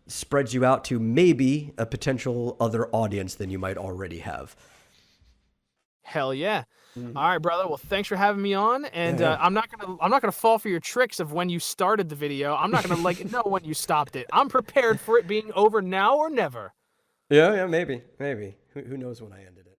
spreads you out to maybe a potential other audience than you might already have. Hell yeah. Mhm. All right, brother. Well, thanks for having me on, Yeah, and yeah. I'm not gonna fall for your tricks of when you started the video. I'm not gonna like know when you stopped it. I'm prepared for it being over now or never. Yeah, yeah, maybe, maybe. Who knows when I ended it?